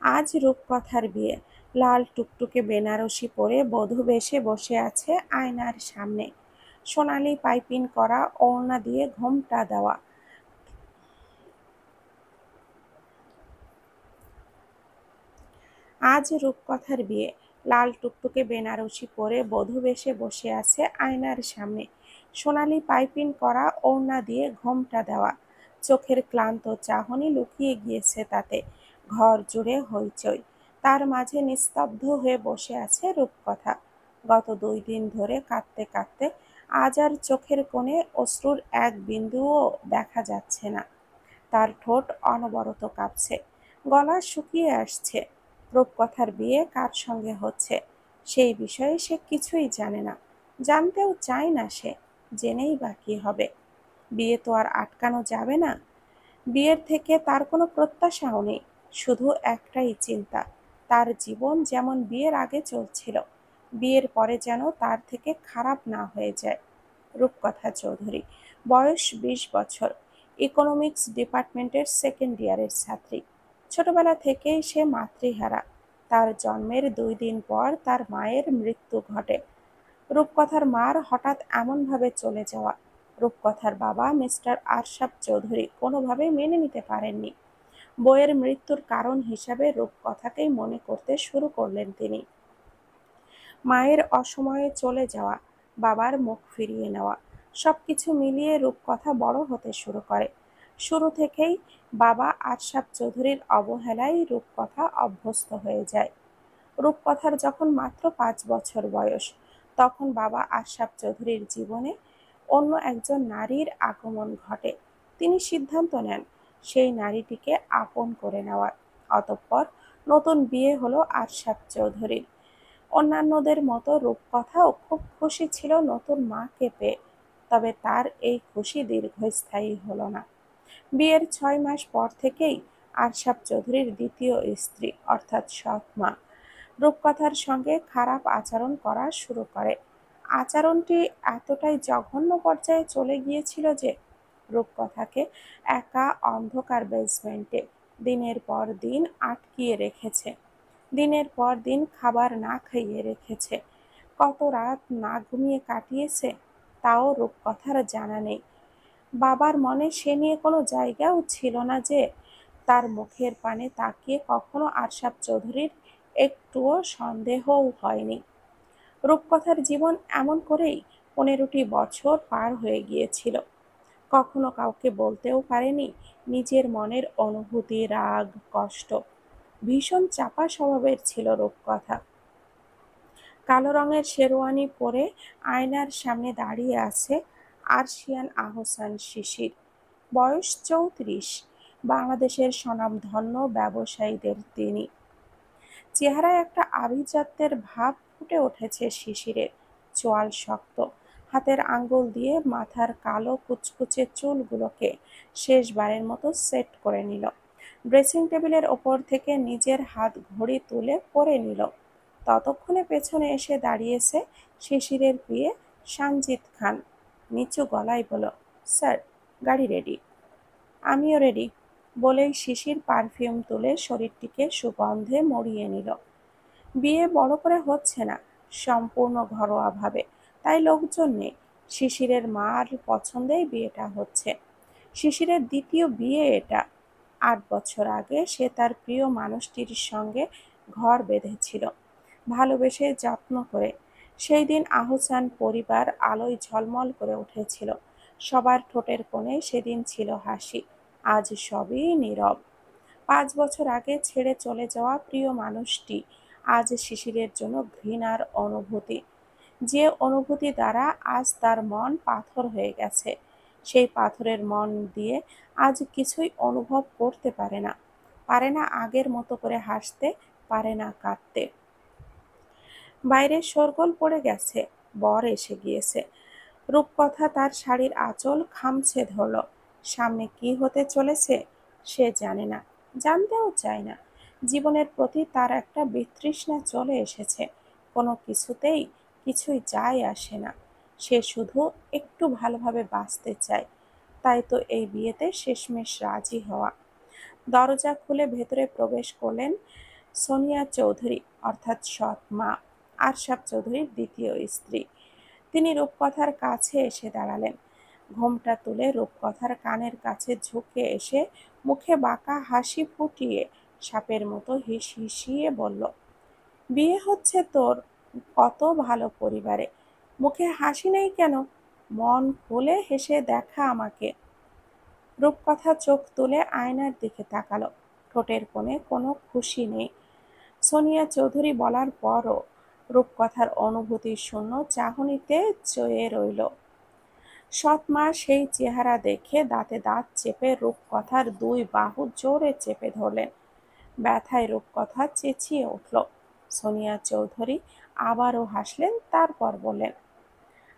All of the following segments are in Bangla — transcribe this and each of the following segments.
আজ রূপকথার বিয়ে। লাল টুকটুকে বেনারসি পরে বধূ বেশে বসে আছে আয়নার সামনে। সোনালি পাইপিং করা ওড়না দিয়ে ঘোমটা দেওয়া। আজ রূপকথার বিয়ে। লাল টুকটুকে বেনারসি পরে বধূ বেশে বসে আছে আয়নার সামনে। সোনালি পাইপিং করা ওড়না দিয়ে ঘোমটা দেওয়া। চোখের ক্লান্ত চাহনি লুকিয়ে গিয়েছে তাতে। ঘর জুড়ে হইচই। তার মাঝে নিস্তব্ধ হয়ে বসে আছে রূপকথা। গত 2 দিন ধরে কাঁদতে কাঁদতে আজ আর চোখের কোণে অশ্রুর এক বিন্দুও দেখা যাচ্ছে না। তার ঠোঁট অনবরত কাঁপছে, গলা শুকিয়ে আসছে। রূপকথার বিয়ে কার সঙ্গে হচ্ছে সেই বিষয়ে সে কিছুই জানে না, জানতেও চায় না সে। জেনেই বা কী হবে? বিয়ে তো আর আটকানো যাবে না। বিয়ের থেকে তার কোনো প্রত্যাশাও নেই, শুধু একটাই চিন্তা, তার জীবন যেমন বিয়ের আগে চলছিল, বিয়ের পরে যেন তার থেকে খারাপ না হয়ে যায়। রূপকথা চৌধুরী, বয়স 20 বছর, ইকোনমিক্স ডিপার্টমেন্টের সেকেন্ড ইয়ারের ছাত্রী। ছোটবেলা থেকেই সে মাতৃহারা। তার জন্মের 2 দিন পর তার মায়ের মৃত্যু ঘটে। রূপকথার মার হঠাৎ এমনভাবে চলে যাওয়া রূপকথার বাবা মিস্টার আরশাদ চৌধুরী কোনোভাবেই মেনে নিতে পারেননি। বইয়ের মৃত্যুর কারণ হিসাবে রূপকথাকেই মনে করতে শুরু করলেন তিনি। মায়ের অসময়ে চলে যাওয়া, বাবার মুখ ফিরিয়ে নেওয়া, সবকিছু মিলিয়ে রূপকথা বড় হতে শুরু করে। শুরু থেকেই বাবা আরশাদ চৌধুরীর অবহেলায় রূপকথা অভ্যস্ত হয়ে যায়। রূপকথার যখন মাত্র 5 বছর বয়স, তখন বাবা আশরাফ চৌধুরীর জীবনে অন্য একজন নারীর আগমন ঘটে। তিনি সিদ্ধান্ত নেন সেই নারীটিকে আপন করে নেওয়ার। অতঃপর নতুন বিয়ে হলো আশরাফ চৌধুরীর। অন্যান্যদের মতো রূপকথাও খুব খুশি ছিল নতুন মাকে পেয়ে। তবে তার এই খুশি দীর্ঘস্থায়ী হলো না। বিয়ের 6 মাস পর থেকেই আরশাদ চৌধুরীর দ্বিতীয় স্ত্রী অর্থাৎ সৎ মা রূপকথার সঙ্গে খারাপ আচরণ করা শুরু করে। আচরণটি এতটাই জঘন্য পর্যায়ে চলে গিয়েছিল যে রূপকথাকে একা অন্ধকার বেসমেন্টে দিনের পর দিন আটকিয়ে রেখেছে। দিনের পর দিন খাবার না খাইয়ে রেখেছে। কত রাত না ঘুমিয়ে কাটিয়েছে তাও রূপকথার জানা নেই। বাবার মনে সে নিয়ে কোনো জায়গাও ছিল না যে তার মুখের পানে তাকিয়ে কখনো আরশাদ চৌধুরীর একটুও সন্দেহও হয়নি। রূপকথার জীবন এমন করেই 15টি বছর পার হয়ে গিয়েছিল। কখনো কাউকে বলতেও পারেনি নিজের মনের অনুভূতি, রাগ, কষ্ট। ভীষণ চাপা স্বভাবের ছিল রূপকথা। কালো রঙের শেরওয়ানি পরে আয়নার সামনে দাঁড়িয়ে আছে আরশিয়ান আহসান শিশির। বয়স 34। বাংলাদেশের স্বনামধন্য ব্যবসায়ীদের তিনি। চেহারায় একটা আভিজাত্যের ভাব ফুটে উঠেছে শিশিরের। চোয়াল শক্ত, হাতের আঙ্গুল দিয়ে মাথার কালো কুচকুচে চুলগুলোকে শেষবারের মতো সেট করে নিল। ড্রেসিং টেবিলের ওপর থেকে নিজের হাত ঘড়ি তুলে পরে নিল। ততক্ষণে পেছনে এসে দাঁড়িয়েছে শিশিরের বিয়ে সানজিদ খান। নিচু গলায় বলল, স্যার, গাড়ি রেডি। আমিও রেডি বলেই শিশির পারফিউম তুলে শরীরটিকে সুগন্ধে মরিয়ে নিল। বিয়ে বড় করে হচ্ছে না, সম্পূর্ণ ঘরোয়াভাবে, তাই লোকজন নেই। শিশিরের মার পছন্দেই বিয়েটা হচ্ছে। শিশিরের দ্বিতীয় বিয়ে এটা। 8 বছর আগে সে তার প্রিয় মানুষটির সঙ্গে ঘর বেঁধেছিল, ভালোবেসে যত্ন করে। সেই দিন আহসান পরিবার আলোয় ঝলমল করে উঠেছিল। সবার ঠোঁটের কোণে সেদিন ছিল হাসি। আজ সবই নীরব। 5 বছর আগে ছেড়ে চলে যাওয়া প্রিয় মানুষটি আজ শিশিরের জন্য ঘৃণার অনুভূতি। যে অনুভূতি দ্বারা আজ তার মন পাথর হয়ে গেছে। সেই পাথরের মন দিয়ে আজ কিছুই অনুভব করতে পারে না। পারে না আগের মতো করে হাসতে, পারে না কাঁদতে। বাইরে শোরগোল পড়ে গেছে, বর এসে গিয়েছে। রূপকথা তার শাড়ির আঁচল খামছে ধরল। সামনে কি হতে চলেছে সে জানে না, জানতেও চায় না। জীবনের প্রতি তার একটা বিতৃষ্ণা চলে এসেছে। কোনো কিছুতেই কিছুই যায় আসে না। সে শুধু একটু ভালোভাবে বাঁচতে চায়। তাই তো এই বিয়েতে শেষমেশ রাজি হওয়া। দরজা খুলে ভেতরে প্রবেশ করলেন সোনিয়া চৌধুরী অর্থাৎ সৎ মা, আরশাদ চৌধুরীর দ্বিতীয় স্ত্রী। তিনি রূপকথার কাছে এসে দাঁড়ালেন। ঘোমটা তুলে রূপকথার কানের কাছে ঝুঁকে এসে মুখে বাঁকা হাসি ফুটিয়ে সাপের মতো হিসিয়ে বলল, বিয়ে হচ্ছে তোর কত ভালো পরিবারে, মুখে হাসি নেই কেন? মন খুলে হেসে দেখা আমাকে। রূপকথা চোখ তুলে আয়নার দিকে তাকালো। ঠোঁটের কোণে কোনো খুশি নেই। সোনিয়া চৌধুরী বলার পরও রূপকথার অনুভূতির শূন্য চাহনিতে চেয়ে রইল। সৎ মা সেই চেহারা দেখে দাঁতে দাঁত চেপে রূপকথার দুই বাহু জোরে চেপে ধরলেন। ব্যথায় রূপকথা চেঁচিয়ে উঠল। সোনিয়া চৌধুরী আবারও হাসলেন, তারপর বললেন,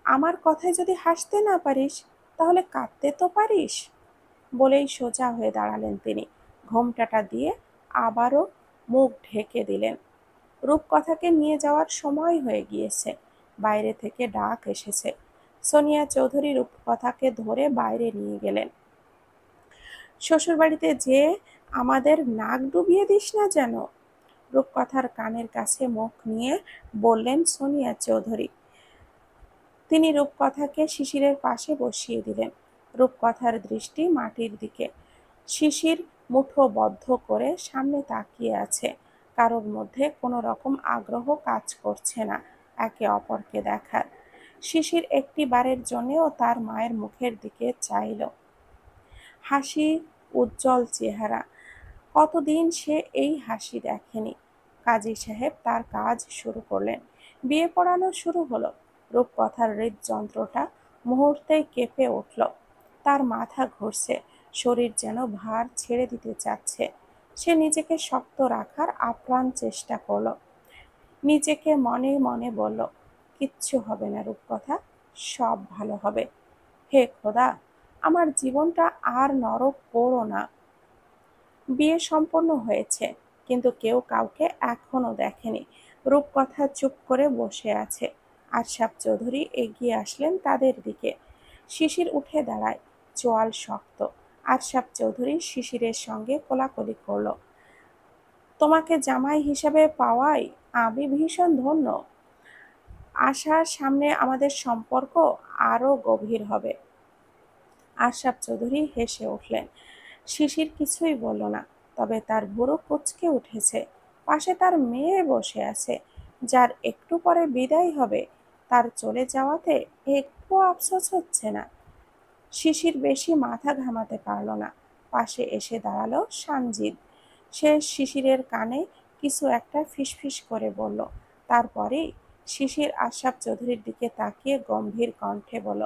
আমার কথায় যদি হাসতে না পারিস তাহলে কাঁদতে তো পারিস। বলেই সোজা হয়ে দাঁড়ালেন তিনি। ঘোমটাটা দিয়ে আবারও মুখ ঢেকে দিলেন। রূপকথাকে নিয়ে যাওয়ার সময় হয়ে গিয়েছে। বাইরে থেকে ডাক এসেছে। সোনিয়া চৌধুরী রূপকথাকে ধরে বাইরে নিয়ে গেলেন। শ্বশুরবাড়িতে যেয়ে আমাদের নাক ডুবিয়ে দিস না যেন, রূপকথার কানের কাছে মুখ নিয়ে বললেন সোনিয়া চৌধুরী। তিনি রূপকথাকে শিশিরের পাশে বসিয়ে দিলেন। রূপকথার দৃষ্টি মাটির দিকে। শিশির মুঠো বদ্ধ করে সামনে তাকিয়ে আছে। কারোর মধ্যে কোনো রকম আগ্রহ কাজ করছে না একে অপরকে দেখার। শিশির একটি বারের জন্যেও তার মায়ের মুখের দিকে চাইল। হাসি, উজ্জ্বল চেহারা, কতদিন সে এই হাসি দেখেনি। কাজী সাহেব তার কাজ শুরু করলেন। বিয়ে পড়ানো শুরু হলো। রূপকথার হৃদযন্ত্রটা মুহূর্তেই কেঁপে উঠল। তার মাথা ঘুরছে, শরীর যেন ভার ছেড়ে দিতে চাচ্ছে। সে নিজেকে শক্ত রাখার আপ্রাণ চেষ্টা করল। নিজেকে মনে মনে বলল, কিচ্ছু হবে না রূপকথা, সব ভালো হবে। হে খোদা, আমার জীবনটা আর নরক করো না। বিয়ে সম্পন্ন হয়েছে, কিন্তু কেউ কাউকে এখনো দেখেনি। রূপকথা চুপ করে বসে আছে। আশরাফ চৌধুরী এগিয়ে আসলেন তাদের দিকে। শিশির উঠে দাঁড়ায়, চোয়াল শক্ত। আশরাফ চৌধুরী শিশিরের সঙ্গে কোলাকুলি করল। তোমাকে জামাই হিসাবে পাওয়ায় আমি ভীষণ ধন্য। আশার সামনে আমাদের সম্পর্ক আরো গভীর হবে। আশরাফ চৌধুরী হেসে উঠলেন। শিশির কিছুই বলল না, তবে তার ভুরু কুঁচকে উঠেছে। পাশে তার মেয়ে বসে আছে, যার একটু পরে বিদায় হবে। তার চলে যাওয়াতে একটু আফসোস হচ্ছে না। শিশির বেশি মাথা ঘামাতে পারল না। পাশে এসে দাঁড়ালো সানজিদ। সে শিশিরের কানে কিছু একটা ফিসফিস করে বলল। তারপরেই শিশির আশরাফ চৌধুরীর দিকে তাকিয়ে গম্ভীর কণ্ঠে বলল,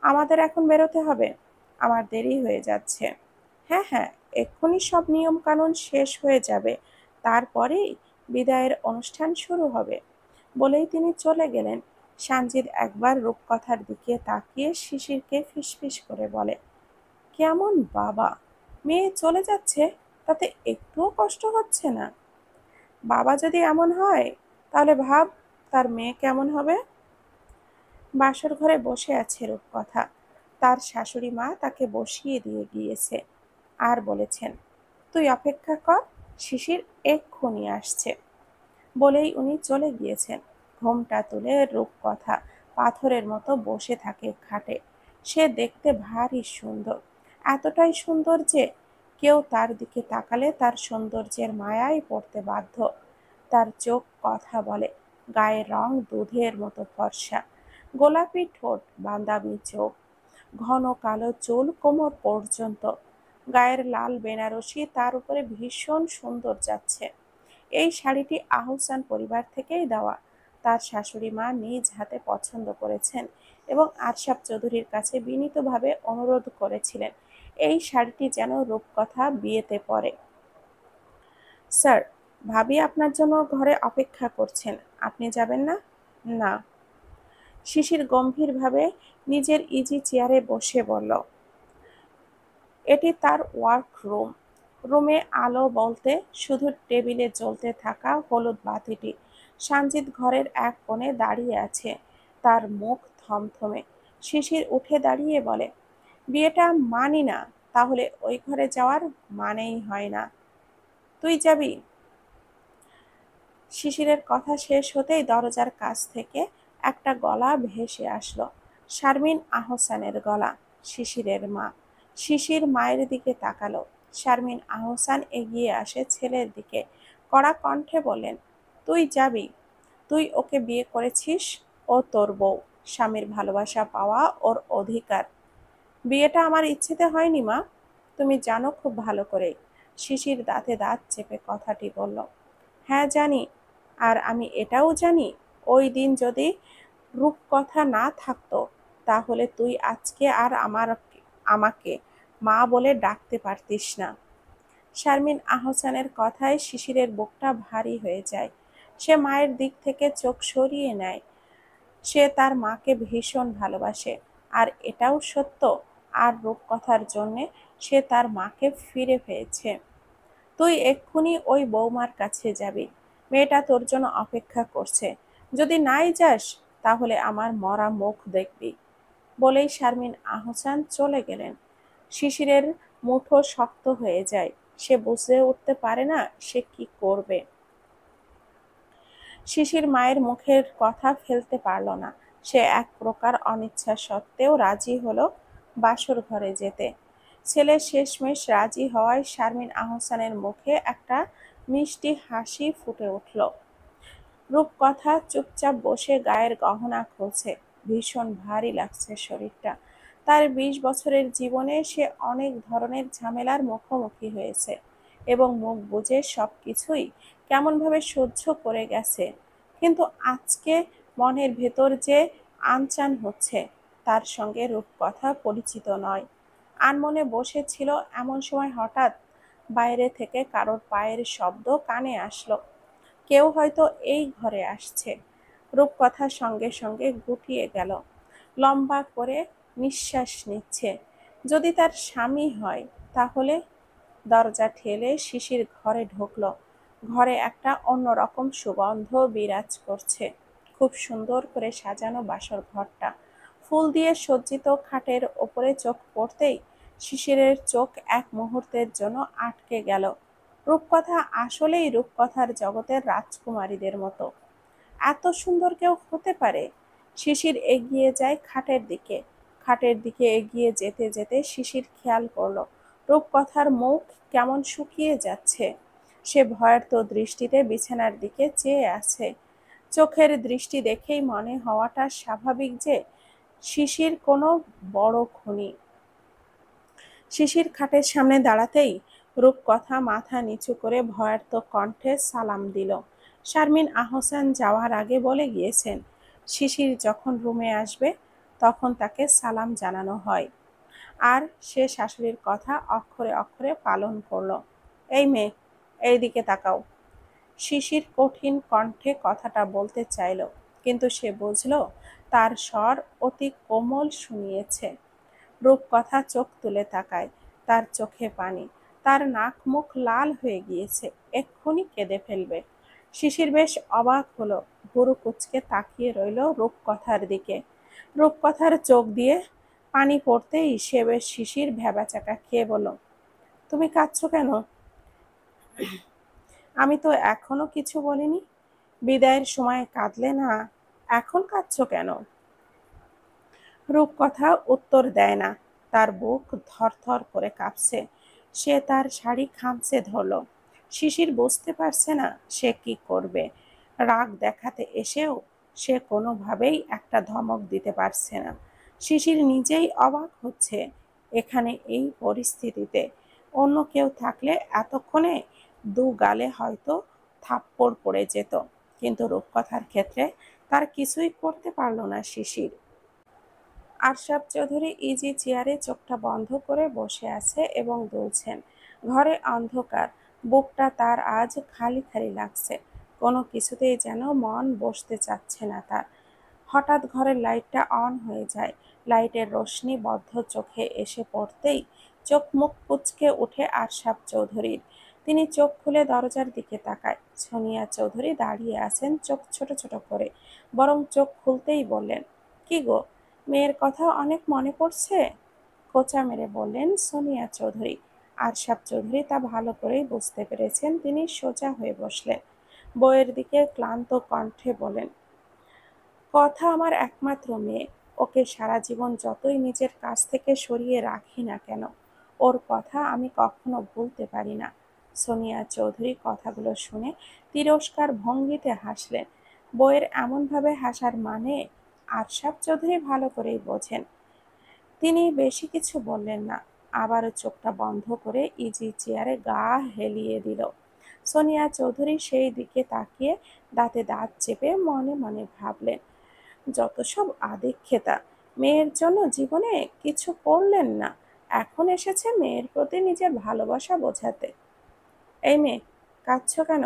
আমাদের এখন বেরোতে হবে, আমার দেরি হয়ে যাচ্ছে। হ্যাঁ হ্যাঁ, এক্ষুনি সব নিয়ম কানুন শেষ হয়ে যাবে, তারপরেই বিদায়ের অনুষ্ঠান শুরু হবে। বলেই তিনি চলে গেলেন। সানজিদ একবার রূপকথার দিকে তাকিয়ে শিশিরকে ফিসফিস করে বলে, কেমন বাবা, মেয়ে চলে যাচ্ছে তাতে একটুও কষ্ট হচ্ছে না। বাবা যদি এমন হয় তাহলে ভাব তার মেয়ে কেমন হবে। বাসর ঘরে বসে আছে রূপকথা। তার শাশুড়ি মা তাকে বসিয়ে দিয়ে গিয়েছে আর বলেছেন, তুই অপেক্ষা কর, শিশির এক্ষুনি আসছে। বলেই উনি চলে গিয়েছেন। ঘোমটা তুলে রূপকথা পাথরের মতো বসে থাকে খাটে। সে দেখতে ভারী সুন্দর, এতটাই সুন্দর যে কেউ তার দিকে তাকালে তার সৌন্দর্যের মায়ায় পড়তে বাধ্য। তার চোখ কথা বলে, গায়ের রং দুধের মতো ফর্সা, গোলাপি ঠোঁট, বাদামি চোখ, ঘন কালো চুল কোমর পর্যন্ত, গায়ের লাল বেনারসি তার উপরে ভীষণ সুন্দর যাচ্ছে। এই শাড়িটি আহসান পরিবার থেকেই দেওয়া। তার শাশুড়ি মা নিজ হাতে পছন্দ করেছেন এবং আশরাফ চৌধুরীর কাছে বিনীতভাবে অনুরোধ করেছিলেন এই শাড়িটি যেন রূপকথা বিয়েতে পরে। স্যার, ভাবি আপনার জন্য ঘরে অপেক্ষা করছেন, আপনি যাবেন না? না। শিশির গম্ভীরভাবে নিজের ইজি চেয়ারে বসে বলল, এটি তার ওয়ার্ক রুম। রুমে আলো বলতে শুধু টেবিলে জ্বলতে থাকা হলুদ বাতিটি। সানজিদ ঘরের এক কোণে দাঁড়িয়ে আছে, তার মুখ থমথমে। শিশির উঠে দাঁড়িয়ে বলে, বিয়েটা মানি না, তাহলে ওই ঘরে যাওয়ার মানেই হয় না। তুই যাবি? শিশিরের কথা শেষ হতেই দরজার কাছ থেকে একটা গলা ভেসে আসলো। শারমিন আহসানের গলা। শিশিরের মা। শিশির মায়ের দিকে তাকালো। শারমিন আহসান এগিয়ে আসে ছেলের দিকে। কড়া কণ্ঠে বললেন, তুই যাবি? তুই ওকে বিয়ে করেছিস, ও তোর বউ। স্বামীর ভালোবাসা পাওয়া ওর অধিকার। বিয়েটা আমার ইচ্ছেতে হয়নি মা, তুমি জানো খুব ভালো করে। শিশির দাঁতে দাঁত চেপে কথাটি বলল। হ্যাঁ জানি, আর আমি এটাও জানি ওই দিন যদি রূপকথা না থাকতো তাহলে তুই আজকে আর আমাকে মা বলে ডাকতে পারতিস না। শারমিন আহসানের কথায় শিশিরের বুকটা ভারী হয়ে যায়। সে মায়ের দিক থেকে চোখ সরিয়ে নেয়। সে তার মাকে ভীষণ ভালোবাসে, আর এটাও সত্য, আর রূপকথার জন্যে সে তার মাকে ফিরে পেয়েছে। তুই এক্ষুনি ওই বৌমার কাছে যাবি, মেয়েটা তোর জন্য অপেক্ষা করছে। যদি নাই যাস তাহলে আমার মরা মুখ দেখবি। বলেই শারমিন আহসান চলে গেলেন। শিশিরের মুঠো শক্ত হয়ে যায়। সে বুঝে উঠতে পারে না সে কি করবে। শিশির মায়ের মুখের কথা ফেলতে পারল না। সে এক প্রকার অনিচ্ছা সত্ত্বেও রাজি হলো বাসর ঘরে যেতে। ছেলে শেষমেশ রাজি হওয়ায় শারমিন আহসানের মুখে একটা মিষ্টি হাসি ফুটে উঠল। রূপকথা চুপচাপ বসে গায়ের গহনা খুলছে। ভীষণ ভারী লাগছে শরীরটা। তার 20 বছরের জীবনে সে অনেক ধরনের ঝামেলার মুখোমুখি হয়েছে এবং মুখ বুজে সবকিছুই কেমনভাবে সহ্য করে গেছে। কিন্তু আজকে মনের ভেতর যে আনচান হচ্ছে, তার সঙ্গে রূপকথা পরিচিত নয়। আনমনে বসে ছিল, এমন সময় হঠাৎ বাইরে থেকে কারোর পায়ের শব্দ কানে আসলো। কেউ হয়তো এই ঘরে আসছে। রূপকথা সঙ্গে সঙ্গে গুটিয়ে গেল। লম্বা করে নিঃশ্বাস নিচ্ছে। যদি তার স্বামী হয় তাহলে। দরজা ঠেলে শিশির ঘরে ঢুকলো। ঘরে একটা অন্যরকম সুগন্ধ বিরাজ করছে। খুব সুন্দর করে সাজানো বাসর ঘরটা। ফুল দিয়ে সজ্জিত খাটের ওপরে চোখ পড়তেই শিশিরের চোখ এক মুহূর্তের জন্য আটকে গেল। রূপকথা আসলেই রূপকথার জগতের রাজকুমারীদের মতো। এত সুন্দর কেউ হতে পারে? শিশির এগিয়ে যায় খাটের দিকে। খাটের দিকে এগিয়ে যেতে যেতে শিশির খেয়াল করল রূপকথার মুখ কেমন শুকিয়ে যাচ্ছে। সে ভয়ার্ত দৃষ্টিতে বিছানার দিকে চেয়ে আছে। চোখের দৃষ্টি দেখেই মনে হওয়াটা স্বাভাবিক যে শিশির কোনো বড় খুনি। শিশির খাটের সামনে দাঁড়াতেই রূপকথা মাথা নিচু করে ভয়ার্ত কণ্ঠে সালাম দিল। শারমিন আহসান যাওয়ার আগে বলে গিয়েছেন, শিশির যখন রুমে আসবে তখন তাকে সালাম জানানো হয়। আর সে শাশুড়ির কথা অক্ষরে অক্ষরে পালন করল। এই মেয়ে, এই দিকে তাকাও। শিশির কঠিন কণ্ঠে কথাটা বলতে চাইল, কিন্তু সে বুঝল তার স্বর অতি কোমল শুনিয়েছে। রূপকথা চোখ তুলে তাকায়। তার চোখে পানি। তার নাক মুখ লাল হয়ে গিয়েছে, এক্ষুনি কেঁদে ফেলবে। শিশির বেশ অবাক হলো। ভুরু কুঁচকে তাকিয়ে রইল রূপকথার দিকে। রূপকথার চোখ দিয়ে পানি পড়তেই সে বেশ শিশির ভ্যাবাচাকা খেয়ে বলল, তুমি কাঁদছো কেন? আমি তো এখনো কিছু বলিনি। বিদায়ের সময় কাঁদলে না, এখন কাঁদছো কেন? রূপকথা উত্তর দেয় না। তার বুক ধরধর করে কাঁপছে। সে তার শাড়ি খামচে ধরল। শিশির বুঝতে পারছে না সে কি করবে। রাগ দেখাতে এসেও সে কোনোভাবেই একটা ধমক দিতে পারছে না। শিশির নিজেই অবাক হচ্ছে। এখানে এই পরিস্থিতিতে অন্য কেউ থাকলে এতক্ষণে দু গালে হয়তো থাপ্পড় পড়ে যেত, কিন্তু রূপকথার ক্ষেত্রে তার কিছুই করতে পারল না শিশির। আশরাফ চৌধুরী ইজি চেয়ারে চোখটা বন্ধ করে বসে আছে এবং দুলছেন। ঘরে অন্ধকার। বুকটা তার আজ খালি খালি লাগছে। কোনো কিছুতেই যেন মন বসতে চাচ্ছে না তার। হঠাৎ ঘরের লাইটটা অন হয়ে যায়। লাইটের রোশনি বদ্ধ চোখে এসে পড়তেই চোখ মুখ কুঁচকে ওঠে আশরাফ চৌধুরীর। তিনি চোখ খুলে দরজার দিকে তাকায়। সোনিয়া চৌধুরী দাঁড়িয়ে আছেন চোখ ছোট ছোট করে। বরং চোখ খুলতেই বললেন, কি গো, মেয়ের কথা অনেক মনে পড়ছে? খোঁচা মেরে বললেন সোনিয়া চৌধুরী। আশরাফ চৌধুরী তা ভালো করেই বুঝতে পেরেছেন। তিনি সোজা হয়ে বসলেন। বউয়ের দিকে ক্লান্ত কণ্ঠে বলেন, কথা আমার একমাত্র মেয়ে। ওকে সারা জীবন যতই নিজের কাছ থেকে সরিয়ে রাখি না কেন, ওর কথা আমি কখনো ভুলতে পারি না। সোনিয়া চৌধুরী কথাগুলো শুনে তিরস্কার ভঙ্গিতে হাসলেন। বউয়ের এমনভাবে হাসার মানে আরশাদ চৌধুরী ভালো করেই বোঝেন। তিনি বেশি কিছু বললেন না, আবারও চোখটা বন্ধ করে ইজি চেয়ারে গা হেলিয়ে দিল। সোনিয়া চৌধুরী সেই দিকে তাকিয়ে দাঁতে দাঁত চেপে মনে মনে ভাবলেন, যত সব আদিক্ষেতা, মেয়ের জন্য জীবনে কিছু করলেন না, এখন এসেছে মেয়ের প্রতি নিজের ভালোবাসা বোঝাতে। এই মেয়ে, কাঁদছো কেন?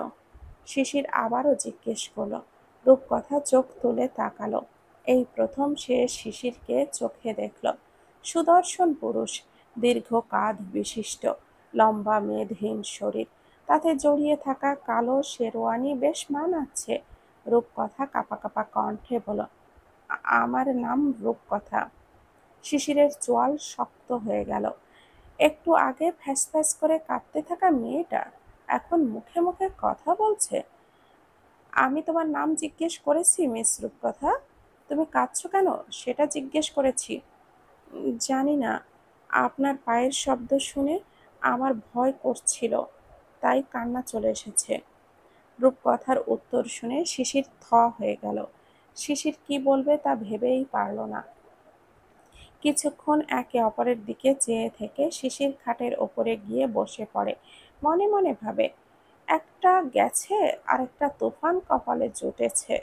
শিশির আবারও জিজ্ঞেস করল। রূপকথা চোখ তুলে তাকালো। এই প্রথম সে শিশিরকে চোখে দেখল। সুদর্শন পুরুষ, দীর্ঘ কাঁধ বিশিষ্ট, লম্বা মেদহীন শরীর, তাতে জড়িয়ে থাকা কালো শেরওয়ানি বেশ মানাচ্ছে। রূপকথা কাঁপা কাঁপা কণ্ঠে বলল, আমার নাম রূপকথা। শিশিরের চোয়াল শক্ত হয়ে গেল। একটু আগে ফ্যাঁস করে কাঁদতে থাকা মেয়েটা এখন মুখে মুখে কথা বলছে। আমি তোমার নাম জিজ্ঞেস করেছি মিস রূপকথা, তুমি কাঁদছো কেন সেটা জিজ্ঞেস করেছি। জানি না, আপনার পায়ের শব্দ শুনে আমার ভয় করছিল, তাই কান্না চলে এসেছে। রূপকথার উত্তর শুনে শিশির থ হয়ে গেল। শিশির কি বলবে তা ভেবেই পারল না। কিছুক্ষণ একে অপরের দিকে চেয়ে থেকে শিশির খাটের ওপরে গিয়ে বসে পড়ে। মনে মনে ভাবে, একটা গেছে আর একটা তুফান কপালে জুটেছে।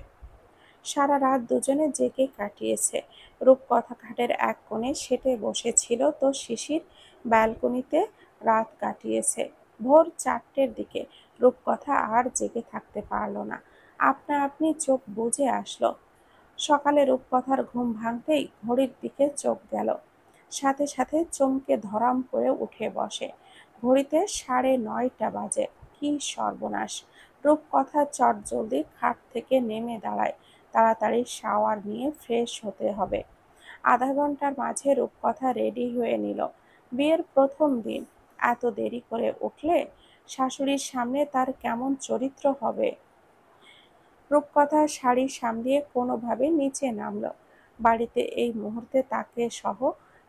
সারা রাত দুজনে জেগে কাটিয়েছে। রূপকথা খাটের এক কোণে সেটে বসেছিল, তো শিশির ব্যালকনিতে রাত কাটিয়েছে। ভোর 4টের দিকে রূপকথা আর জেগে থাকতে পারল না, আপনা আপনি চোখ বুজে আসলো। সকালে রূপকথার ঘুম ভাঙতেই ঘড়ির দিকে চোখ গেল। সাথে সাথে চমকে ধরাম করে উঠে বসে। ঘড়িতে 9:30 বাজে। কি সর্বনাশ! রূপকথা চটজলদি খাট থেকে নেমে দাঁড়ায়। তাড়াতাড়ি শাওয়ার নিয়ে ফ্রেশ হতে হবে। আধা ঘন্টার মাঝে রূপকথা রেডি হয়ে নিল। বিয়ের প্রথম দিন এত দেরি করে উঠলে শাশুড়ির সামনে তার কেমন চরিত্র হবে। রূপকথা শাড়ি সামলিয়ে কোনোভাবে নিচে নামল। বাড়িতে এই মুহূর্তে তাকে সহ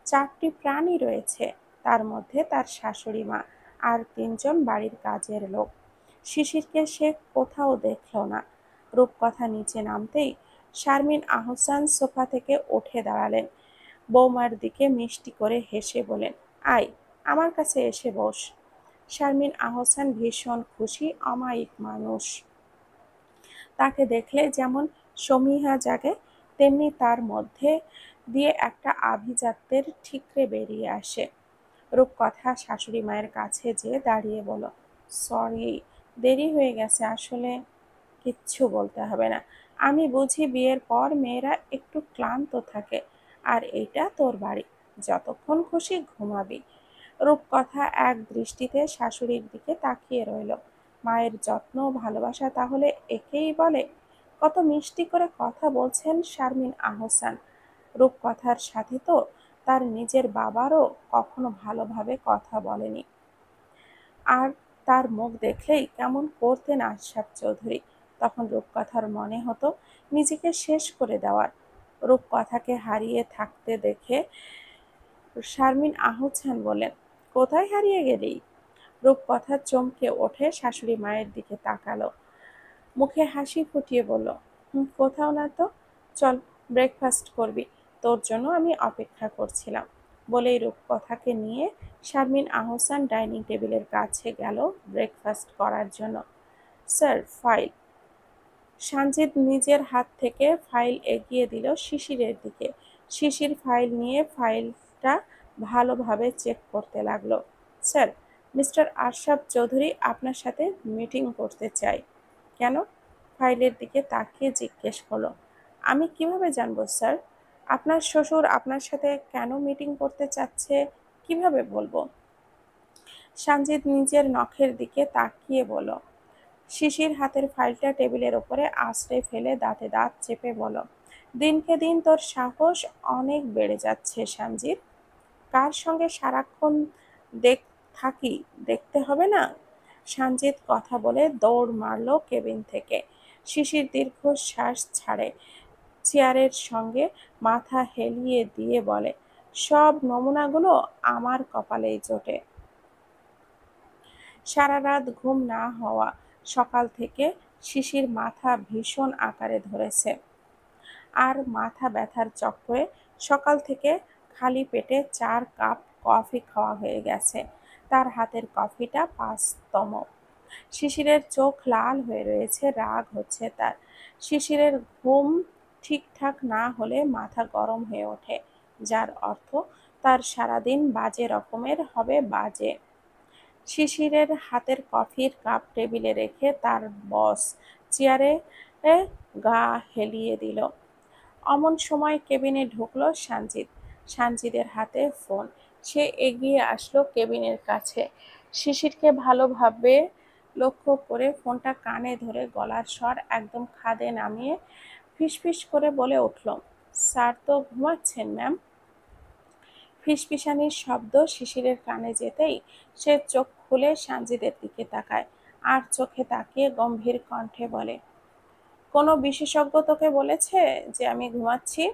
4টি প্রাণী রয়েছে, তার মধ্যে তার শাশুড়ি মা আর 3জন বাড়ির কাজের লোক। শিশিরকে সে কোথাও দেখল না। রূপকথা নিচে নামতেই শারমিন আহসান সোফা থেকে উঠে দাঁড়ালেন। বৌমার দিকে মিষ্টি করে হেসে বলেন, আয়, আমার কাছে এসে বস। শারমিন আহসান ভীষণ খুশি অমায়িক মানুষ। তাকে দেখলে যেমন সমীহা জাগে, তেমনি তার মধ্যে দিয়ে একটা আভিজাত্যের ঠিকরে বেরিয়ে আসে। রূপকথা শাশুড়ি মায়ের কাছে যেয়ে দাঁড়িয়ে বলল, সরি, দেরি হয়ে গেছে আসলে। কিচ্ছু বলতে হবে না। আমি বুঝি বিয়ের পর মেয়েরা একটু ক্লান্ত থাকে, আর এইটা তোর বাড়ি, যতক্ষণ খুশি ঘুমাবি। রূপকথা এক দৃষ্টিতে শাশুড়ির দিকে তাকিয়ে রইল। মায়ের যত্ন ও ভালোবাসা তাহলে একেই বলে? কত মিষ্টি করে কথা বলছেন শারমিন আহসান। রূপকথার সাথে তো তার নিজের বাবারও কখনো ভালোভাবে কথা বলেনি। আর তার মুখ দেখলেই কেমন করতেন আশরাফ চৌধুরী। তখন রূপকথার মনে হতো নিজেকে শেষ করে দেওয়ার। রূপকথাকে হারিয়ে থাকতে দেখে শারমিন আহসান বলেন, কোথায় হারিয়ে গেলি? রূপকথা চমকে ওঠে, শাশুড়ি মায়ের দিকে তাকালো, মুখে হাসি ফুটিয়ে বলল, কোথাও না তো, চল ব্রেকফাস্ট করবি, তোর জন্য আমি অপেক্ষা করছিলাম। বলেই রূপকথাকে নিয়ে শারমিন আহসান ডাইনিং টেবিলের কাছে গেল ব্রেকফাস্ট করার জন্য। Sir, file. সানজিদ নিজের হাত থেকে ফাইল এগিয়ে দিল শিশিরের দিকে। শিশির ফাইল নিয়ে ফাইলটা ভালোভাবে চেক করতে লাগলো। স্যার, মিস্টার আশরাফ চৌধুরী আপনার সাথে মিটিং করতে চাই। কেন? ফাইলের দিকে তাকিয়ে জিজ্ঞেস করলো। আমি কিভাবে জানবো স্যার? আপনার শ্বশুর আপনার সাথে কেন মিটিং করতে চাচ্ছে কিভাবে বলবো? সানজিদ নিজের নখের দিকে তাকিয়ে বলল। শিশির হাতের ফাইলটা টেবিলের ওপরে আছড়ে ফেলে দাঁতে দাঁত চেপে বলল, দিনকে দিন তোর সাহস অনেক বেড়ে যাচ্ছে সানজিদ। কার সঙ্গে সারাক্ষণ দেখ থাকি দেখতে হবে না? সানজিদ কথা বলে দৌড় মারল কেবিন থেকে। শিশির দীর্ঘশ্বাস ছাড়ে, চেয়ারের সঙ্গে মাথা হেলিয়ে দিয়ে বলে, সব নমুনাগুলো আমার কপালেই জোটে। সারা রাত ঘুম না হওয়া, সকাল থেকে শিশির মাথা ভীষণ আকারে ধরেছে। আর মাথা ব্যথার চক্করে সকাল থেকে খালি পেটে ৪ কাপ কফি খাওয়া হয়ে গেছে। তার হাতের কফিটা ৫তম। শিশিরের চোখ লাল হয়ে রয়েছে, রাগ হচ্ছে তার। শিশিরের ঘুম ঠিকঠাক না হলে মাথা গরম হয়ে ওঠে, যার অর্থ তার সারাদিন বাজে রকমের হবে বাজে। শিশিরের হাতের কফির কাপ টেবিলে রেখে তার বস চেয়ারে গা হেলিয়ে দিল। অমন সময় কেবিনে ঢুকলো সানজিদ। সানজিদের হাতে ফোন। সে এগিয়ে আসলো কেবিনের কাছে। শিশিরকে ভালোভাবে লক্ষ্য করে ফোনটা কানে ধরে গলার স্বর একদম খাদে নামিয়ে ফিসফিস করে বলে উঠল, স্যার তো ঘুমাচ্ছেন ম্যাম। ফিসফিসানির শব্দ শিশিরের কানে যেতেই সে চোখ খুলে সানজিদের দিকে তাকায়, আর চোখে তাকিয়ে গম্ভীর কণ্ঠে বলে, কোনো বিশেষজ্ঞ তোকে বলেছে যে আমি ঘুমাচ্ছি?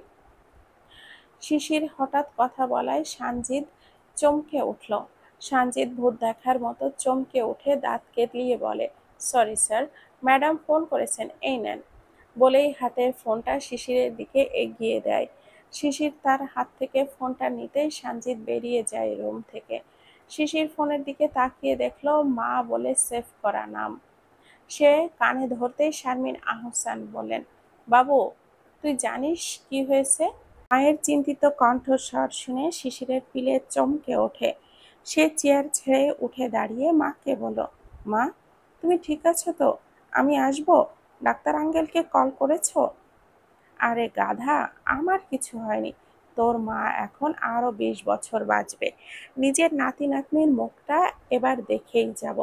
শিশির হঠাৎ কথা বলায় সানজিদ চমকে উঠল। সানজিদ ভূত দেখার মতো চমকে উঠে দাঁত কেটলিয়ে বলে, সরি স্যার, ম্যাডাম ফোন করেছেন, এই নেন। বলেই হাতের ফোনটা শিশিরের দিকে এগিয়ে দেয়। শিশির তার হাত থেকে ফোনটা নিতেই সানজিদ বেরিয়ে যায় রুম থেকে। শিশির ফোনের দিকে তাকিয়ে দেখল মা বলে সেভ করা নাম। সে কানে ধরতেই শারমিন আহসান বললেন, বাবু তুই জানিস কি হয়েছে? মায়ের চিন্তিত কণ্ঠস্বর শুনে শিশিরের পিলে চমকে ওঠে। সে চেয়ার ছেড়ে উঠে দাঁড়িয়ে মাকে বলল, মা তুমি ঠিক আছো তো? আমি আসবো? ডাক্তার আঙ্কেলকে কল করেছো? আরে গাধা, আমার কিছু হয়নি। তোর মা এখন আরো ২০ বছর বাঁচবে। নিজের নাতি নাতনির মুখটা এবার দেখেই যাব।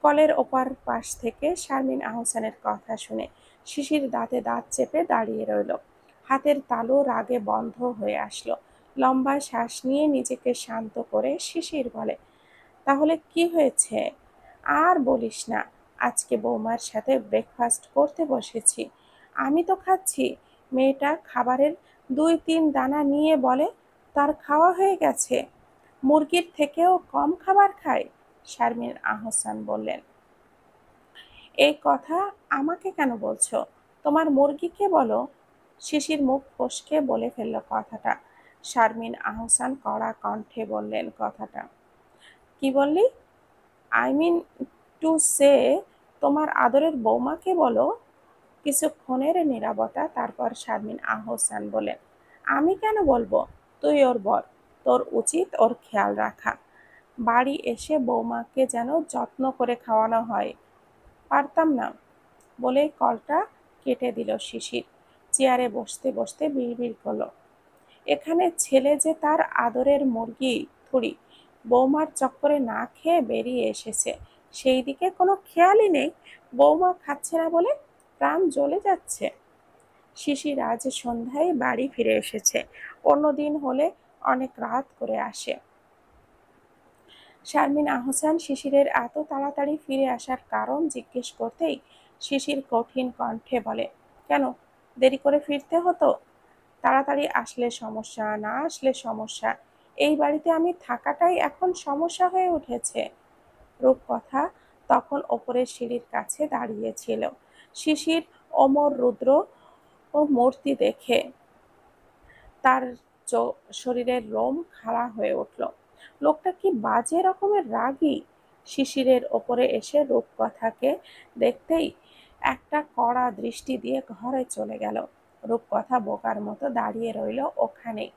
কলের ওপার পাশ থেকে শারমিন আহসানের কথা শুনে শিশির দাঁতে দাঁত চেপে দাঁড়িয়ে রইল। হাতের তালু রাগে বন্ধ হয়ে আসলো। লম্বা শ্বাস নিয়ে নিজেকে শান্ত করে শিশির বলে, তাহলে কি হয়েছে? আর বলিস না, আজকে বৌমার সাথে ব্রেকফাস্ট করতে বসেছি। আমি তো খাচ্ছি, মেয়েটা খাবারের ২-৩ দানা নিয়ে বলে তার খাওয়া হয়ে গেছে। মুরগির থেকেও কম খাবার খায়? শারমিন আহসান বললেন, এই কথা আমাকে কেন বলছো? তোমার মুরগিকে বলো। শিশির মুখ ফসকে বলে ফেলল কথাটা। শারমিন আহসান কড়া কণ্ঠে বললেন কথাটা। কি বললি? আই মিন টু সে, তোমার আদরের বৌমাকে বলো। কিছুক্ষণের নীরবতা, তারপর শারমিন আহসান বলেন, আমি কেন বলবো? তুই ওর বর, তোর উচিত ওর খেয়াল রাখা। বাড়ি এসে বৌমাকে যেন যত্ন করে খাওয়ানো হয়। পারতাম না। বলেই কলটা কেটে দিল শিশির। চেয়ারে বসতে বসতে বিড়বিড় করল, এখানে ছেলে যে তার আদরের মুরগি থুড়ি বৌমার চক্করে না খেয়ে বেরিয়ে এসেছে, সেই দিকে কোনো খেয়ালই নেই। বৌমা খাচ্ছে না বলে প্রাণ জ্বলে যাচ্ছে। শিশির আজ সন্ধ্যায় বাড়ি ফিরে এসেছে, অন্যদিন হলে অনেক রাত করে আসে। শারমিন আহসান শিশিরের এত তাড়াতাড়ি ফিরে আসার কারণ জিজ্ঞেস করতেই শিশির কঠিন কণ্ঠে বলে, কেন দেরি করে ফিরতে হতো? তাড়াতাড়ি আসলে সমস্যা, না আসলে সমস্যা। এই বাড়িতে আমি থাকাটাই এখন সমস্যা হয়ে উঠেছে। রূপকথা তখন ওপরের সিঁড়ির কাছে দাঁড়িয়েছিল। শিশির অমর রুদ্র ও মূর্তি দেখে তার শরীরের লোম খাড়া হয়ে উঠল। লোকটা কি বাজে রকমের রাগী! শিশিরের ওপরে এসে রূপকথাকে দেখতেই একটা কড়া দৃষ্টি দিয়ে ঘরে চলে গেল। রূপকথা বোকার মতো দাঁড়িয়ে রইল ওখানেই।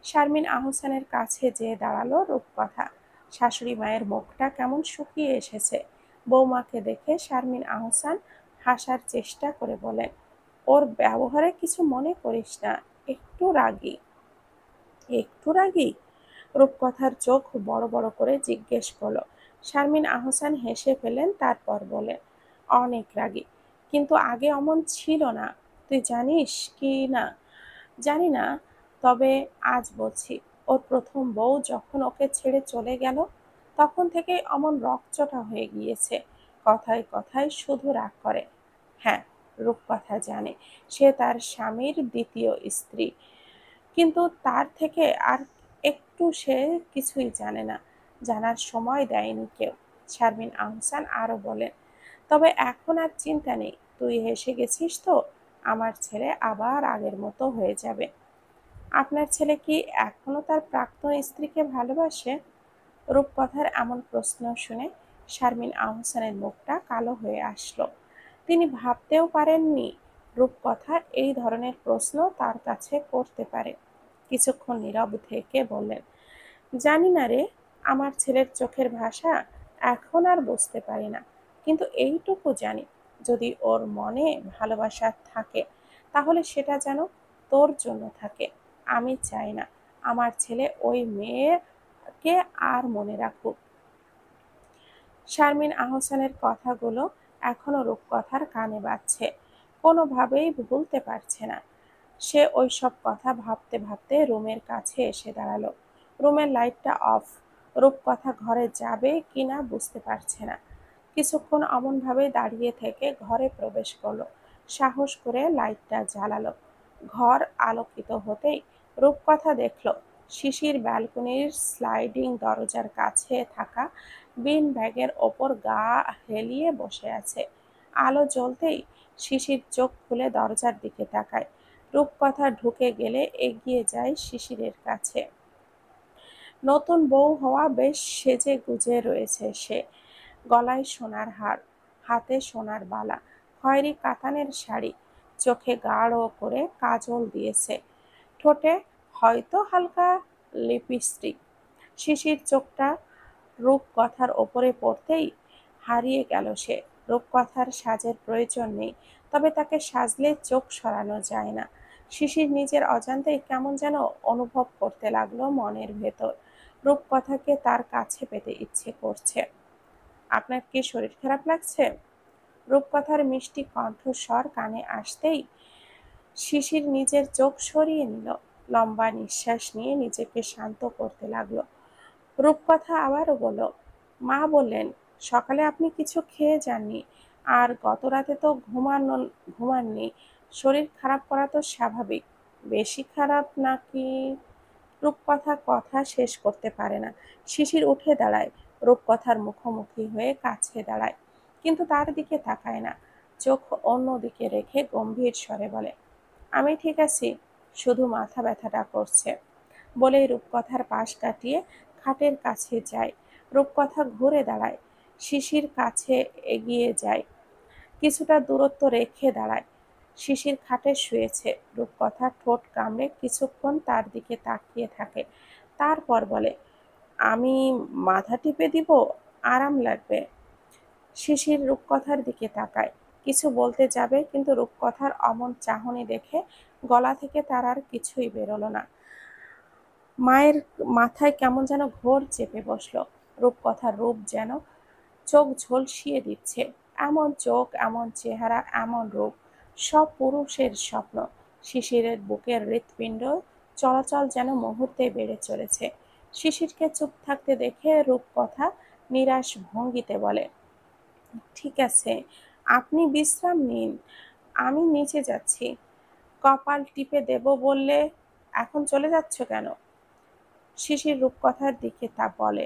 শারমিন আহসানের কাছে যেয়ে দাঁড়ালো রূপকথা। শাশুড়ি মায়ের মুখটা কেমন শুকিয়ে এসেছে। বৌমাকে দেখে শারমিন আহসান হাসার চেষ্টা করে বলেন, ওর ব্যবহারে কিছু মনে করিস না, একটু রাগী। একটু রাগী? রূপকথার চোখ বড় বড় করে জিজ্ঞেস করলো। শারমিন আহসান হেসে ফেলেন, তারপর বলেন, অনেক রাগী, কিন্তু আগে অমন ছিল না। তুই জানিস কি না জানি না, তবে আজ বলছি, ওর প্রথম বউ যখন ওকে ছেড়ে চলে গেল তখন থেকেই অমন রকচটা হয়ে গিয়েছে, কথায় কথায় শুধু রাগ করে। হ্যাঁ, রূপকথা জানে সে তার স্বামীর দ্বিতীয় স্ত্রী, কিন্তু তার থেকে আর একটু সে কিছুই জানে না, জানার সময় দেয়নি কেউ। শারমিন আহসান আরো বলেন, তবে এখন আর চিন্তা নেই, তুই হেসে গেছিস তো, আমার ছেলে আবার আগের মতো হয়ে যাবে। আপনার ছেলে কি এখনো তার প্রাক্তন স্ত্রীকে ভালোবাসে? রূপকথার এমন প্রশ্ন শুনে শারমিন আহসানের মুখটা কালো হয়ে আসলো। তিনি ভাবতেও পারেননি রূপকথা এই ধরনের প্রশ্ন তার কাছে করতে পারে। কিছুক্ষণ নীরব থেকে বললেন, জানি না রে, আমার ছেলের চোখের ভাষা এখন আর বুঝতে পারি না, কিন্তু এইটুকু জানি, যদি ওর মনে ভালোবাসা থাকে তাহলে সেটা যেন তোর জন্য থাকে। আমি চাই না আমার ছেলে ওই মেয়েকে আর মনে রাখুক। শারমিন আহসানের কথাগুলো এখনো রূপকথার কানে বাজছে, কোনোভাবেই ভুলতে পারছে না। সে ওইসব কথা ভাবতে ভাবতে রুমের কাছে এসে দাঁড়ালো। রুমের লাইটটা অফ। রূপকথা ঘরে যাবে কিনা বুঝতে পারছে না। কিছুক্ষণ অমনভাবে দাঁড়িয়ে থেকে ঘরে প্রবেশ করলো। সাহস করে লাইটটা জ্বালালো। ঘর আলোকিত হতেই রূপকথা দেখলো শিশির ব্যালকনির স্লাইডিং দরজার কাছে থাকা বিন ব্যাগের ওপর গা হেলিয়ে বসে আছে। আলো জ্বলতেই শিশির চোখ খুলে দরজার দিকে তাকায়। রূপকথা ঢুকে গেলে এগিয়ে যায় শিশিরের কাছে। নতুন বউ হওয়া বেশ সেজে গুজে রয়েছে সে। গলায় সোনার হার, হাতে সোনার বালা, খয়েরি কাতানের শাড়ি, চোখে গাঢ় করে কাজল দিয়েছে, ঠোঁটে হয়তো হালকা লিপস্টিক। শিশির চোখটা রূপকথার ওপরে পড়তেই হারিয়ে গেল সে। রূপকথার সাজের প্রয়োজন নেই, তবে তাকে সাজলে চোখ সরানো যায় না। শিশির নিজের অজান্তেই কেমন যেন অনুভব করতে লাগলো মনের ভেতর, রূপকথাকে তার কাছে পেতে ইচ্ছে করছে। আপনার কি শরীর খারাপ লাগছে? রূপকথার মিষ্টি কণ্ঠস্বর কানে আসতেই শিশির নিজের চোখ সরিয়ে নিল, লম্বা নিঃশ্বাস নিয়ে নিজেকে শান্ত করতে লাগলো। রূপকথা আবারও বলল, মা বললেন সকালে আপনি কিছু খেয়ে যাননি, আর গত রাতে তো ঘুমাননি। শরীর খারাপ করা তো স্বাভাবিক। বেশি খারাপ নাকি? রূপকথা কথা শেষ করতে পারে না। শিশির উঠে দাঁড়ায়, রূপকথার মুখোমুখি হয়ে কাছে দাঁড়ায়, কিন্তু তার দিকে তাকায় না। চোখ অন্যদিকে রেখে গম্ভীর স্বরে বলে, আমি ঠিক আছি, শুধু মাথা ব্যথাটা করছে। বলেই রূপকথার পাশ কাটিয়ে খাটের কাছে যায়। রূপকথা ঘুরে দাঁড়ায়, শিশির কাছে এগিয়ে যায়, কিছুটা দূরত্ব রেখে দাঁড়ায়। শিশির খাটে শুয়েছে, রূপকথা ঠোঁট কামড়ে কিছুক্ষণ তার দিকে তাকিয়ে থাকে, তারপর বলে, আমি মাথা টিপে দিব, আরাম লাগবে। শিশির রূপকথার দিকে তাকায়, কিছু বলতে যাবে, কিন্তু রূপকথার অমন চাহনি দেখে গলা থেকে তার আর কিছুই বেরোলো না। মায়ের মাথায় কেমন যেন ঘোর চেপে বসলো। রূপকথার রূপ যেন চোখ ঝলসিয়ে দিচ্ছে। এমন চোখ, এমন চেহারা, এমন রূপ, সব পুরুষের স্বপ্ন। শিশিরের বুকের হৃৎপিণ্ড চলাচল যেন মুহূর্তে বেড়ে চলেছে। শিশিরকে চুপ থাকতে দেখে রূপকথা নিরাশ ভঙ্গিতে বলে, ঠিক আছে, আপনি বিশ্রাম নিন, আমি নিচে যাচ্ছি। কপাল টিপে দেব বললে এখন চলে যাচ্ছ কেন? শিশির রূপকথার দিকে তা বলে।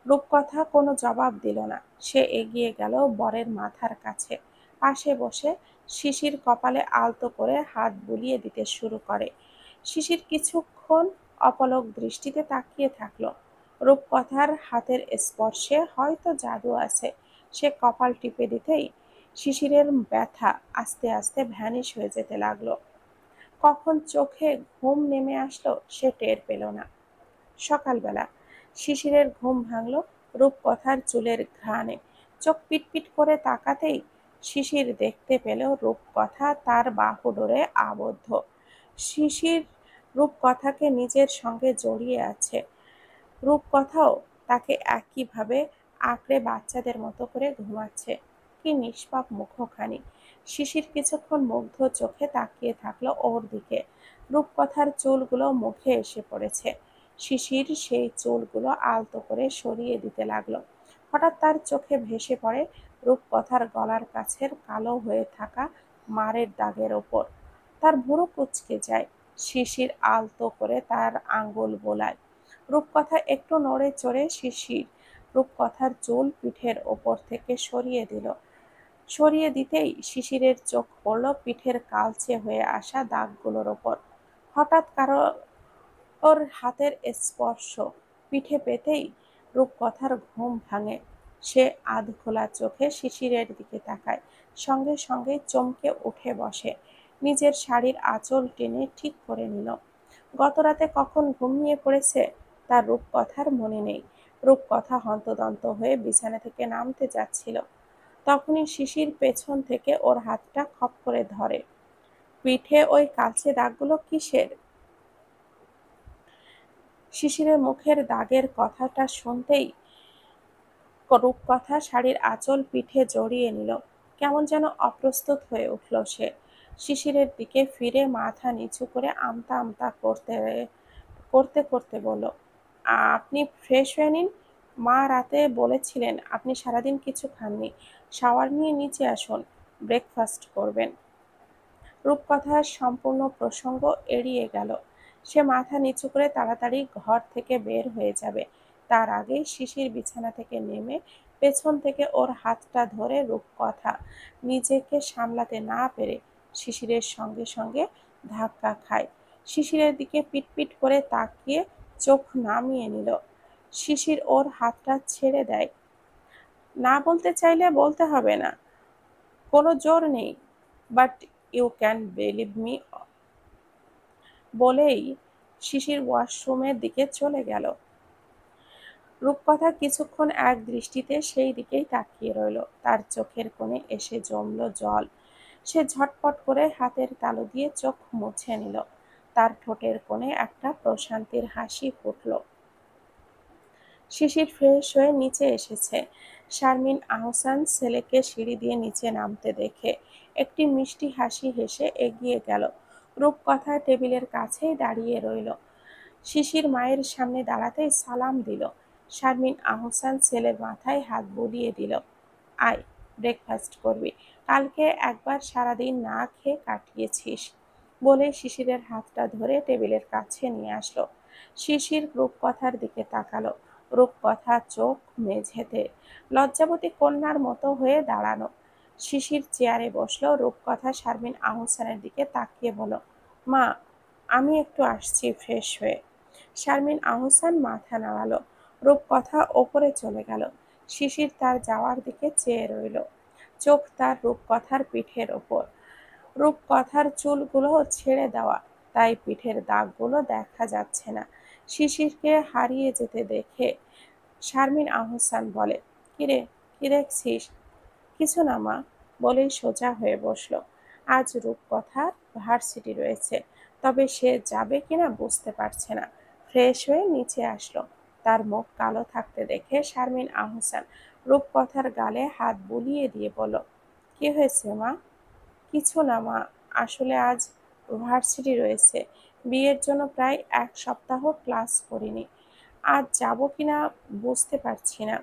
রূপকথা কোনো জবাব দিল না। সে এগিয়ে গেল বরের মাথার কাছে, পাশে বসে শিশির কপালে আলতো করে হাত বুলিয়ে দিতে শুরু করে। শিশির কিছুক্ষণ অপলক দৃষ্টিতে তাকিয়ে থাকলো। রূপকথার হাতের স্পর্শে হয়তো জাদু আছে। সে কপাল টিপে দিতেই শিশিরের ব্যথা আস্তে আস্তে ভ্যানিশ হয়ে যেতে লাগলো। কখন চোখে ঘুম নেমে আসলো সে টের পেল না। সকালবেলা শিশিরের ঘুম ভাঙল রূপকথার চুলের ঘ্রাণে। চোখ পিটপিট করে তাকাতেই শিশির দেখতে পেল রূপকথা তার বাহুডোরে আবদ্ধ। শিশির রূপকথাকে নিজের সঙ্গে জড়িয়ে আছে। রূপকথাও তাকে একইভাবে আঁকড়ে বাচ্চাদের মতো করে ঘুমাচ্ছে। কি নিষ্পাপ মুখখানি! শিশির কিছুক্ষণ মুগ্ধ চোখে তাকিয়ে থাকলো ওর দিকে। রূপকথার চুলগুলো মুখে এসে পড়েছে। শিশির সেই চুলগুলো আলতো করে সরিয়ে দিতে লাগলো। হঠাৎ তার চোখে ভেসে পড়ে রূপকথার গলার কাছের কালো হয়ে থাকা মারের দাগের ওপর। তার ভুরু কুঁচকে যায়। শিশির আলতো করে তার আঙ্গুল বোলায়। রূপকথা একটু নড়ে চড়ে শিশির রূপকথার চুল পিঠের ওপর থেকে সরিয়ে দিল। সরিয়ে দিতেই শিশিরের চোখ পড়ল পিঠের কালচে হয়ে আসা দাগগুলোর ওপর। হঠাৎ কারো ওর হাতের স্পর্শ পিঠে পেতেই রূপকথার ঘুম ভাঙে। সে আধখোলা চোখে শিশিরের দিকে তাকায়। সঙ্গে সঙ্গে চমকে উঠে বসে। নিজের শাড়ির আঁচল টেনে ঠিক করে নিল। গতরাতে কখন ঘুমিয়ে পড়েছে তার রূপকথার মনে নেই। রূপকথা হন্তদন্ত হয়ে বিছানা থেকে নামতে যাচ্ছিল, তখনই শিশির পেছন থেকে ওর হাতটা খপ করে ধরে। পিঠে ওই কালচে দাগগুলো কিসের? শিশিরের মুখের দাগের কথাটা শুনতেই রূপকথা শাড়ির আঁচল পিঠে জড়িয়ে নিল। কেমন যেন অপ্রস্তুত হয়ে উঠল সে। শিশিরের দিকে ফিরে মাথা নিচু করে আমতা আমতা করতে করতে করতে বলল, আপনি ফ্রেশ হয়ে নিন। মা রাতে বলেছিলেন আপনি সারাদিন কিছু খাননি। শাওয়ার নিয়ে নিচে আসুন, ব্রেকফাস্ট করবেন। রূপকথার সম্পূর্ণ প্রসঙ্গ এড়িয়ে গেল। সে মাথা নিচু করে তাড়াতাড়ি ঘর থেকে বের হয়ে যাবে, তার আগেই শিশির বিছানা থেকে নেমে পেছন থেকে ওর হাতটা ধরে রূপকথা নিজেকে সামলাতে না পেরে শিশিরের সঙ্গে সঙ্গে ধাক্কা খায়। শিশিরের দিকে পিটপিট করে তাকিয়ে চোখ নামিয়ে নিল। শিশির ওর হাতটা ছেড়ে দেয়। না বলতে চাইলে বলতে হবে না, কোনো জোর নেই, but you can believe me বলেই শিশির ওয়াশরুমের দিকে চলে গেল। রূপকথা কিছুক্ষণ এক দৃষ্টিতে সেই দিকেই তাকিয়ে রইল। তার চোখের কোণে এসে জমল জল। সে ঝটপট করে হাতের তালু দিয়ে চোখ মুছে নিল। তার ঠোঁটের কোণে একটা প্রশান্তির হাসি ফুটল। শিশির ফ্রেশ হয়ে নিচে এসেছে। শারমিন আহসান ছেলেকে সিঁড়ি দিয়ে নিচে নামতে দেখে একটি মিষ্টি হাসি হেসে এগিয়ে গেল। রূপকথা টেবিলের কাছেই দাঁড়িয়ে রইল। শিশির মায়ের সামনে দাঁড়াতেই সালাম দিল। শারমিন আহসান ছেলের মাথায় হাত বুলিয়ে দিল। আয়, ব্রেকফাস্ট করবি। কালকে একবার সারাদিন না খেয়ে কাটিয়েছিস, বলে শিশিরের হাতটা ধরে টেবিলের কাছে নিয়ে আসলো। শিশির রূপকথার দিকে তাকালো। রূপকথা চোখ মেঝেতে, লজ্জাবতী কন্যার মতো হয়ে দাঁড়ানো। শিশির চেয়ারে বসলো। রূপকথা শারমিন আহসানের দিকে তাকিয়ে বলল, মা, আমি একটু আসছি ফ্রেশ হয়ে। শারমিন আহসান মাথা নাড়ালো। রূপকথা ওপরে চলে গেল। শিশির তার যাওয়ার দিকে চেয়ে রইল, চোখ তার রূপকথার পিঠের ওপর। রূপকথার চুলগুলো ছেড়ে দেওয়া, তাই পিঠের দাগগুলো দেখা যাচ্ছে না। শিশিরকে হারিয়ে যেতে দেখে শারমিন আহসান বলে, কিরে, কি দেখছিস? কিছু না মা, বলেই সোজা হয়ে বসলো। আজ রূপকথার ভার্সিটি রয়েছে, তবে সে যাবে কিনা বুঝতে পারছে না। ফ্রেশ হয়ে নিচে আসলো। তার মুখ কালো থাকতে দেখে শারমিন আহসান রূপকথার গালে হাত বুলিয়ে দিয়ে বলল, কি হয়েছে মা? কিছু না মা, আসলে আজ ভার্সিটি রয়েছে। বিয়ের জন্য প্রায় 1 সপ্তাহ ক্লাস করিনি। আজ যাব কিনা বুঝতে পারছি না।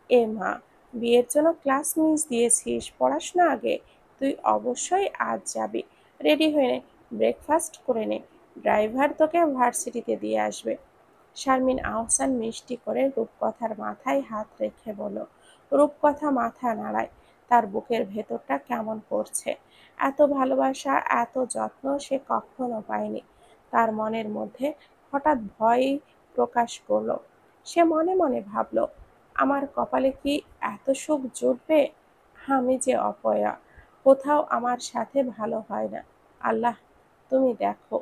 এ মা, বিয়ের জন্য ক্লাস মিস দিয়েছিস? পড়াশোনা আগে। তুই অবশ্যই আজ যাবি। রেডি হয়ে নে, ব্রেকফাস্ট করে নে, ড্রাইভার তোকে ভার্সিটিতে দিয়ে আসবে। শারমিন আহসান মিষ্টি করে রূপকথার মাথায় হাত রেখে বলল। রূপকথা মাথা নাড়ায়। তার বুকের ভেতরটা কেমন করছে। এত ভালোবাসা, এত যত্ন সে কখনো পায়নি। তার মনের মধ্যে হঠাৎ ভয় প্রকাশ করল। সে মনে মনে ভাবল, আমার কপালে কি এত সুখ জুটবে? আমি যে অপয়া, কোথাও আমার সাথে ভালো হয় না। আল্লাহ, তুমি দেখো।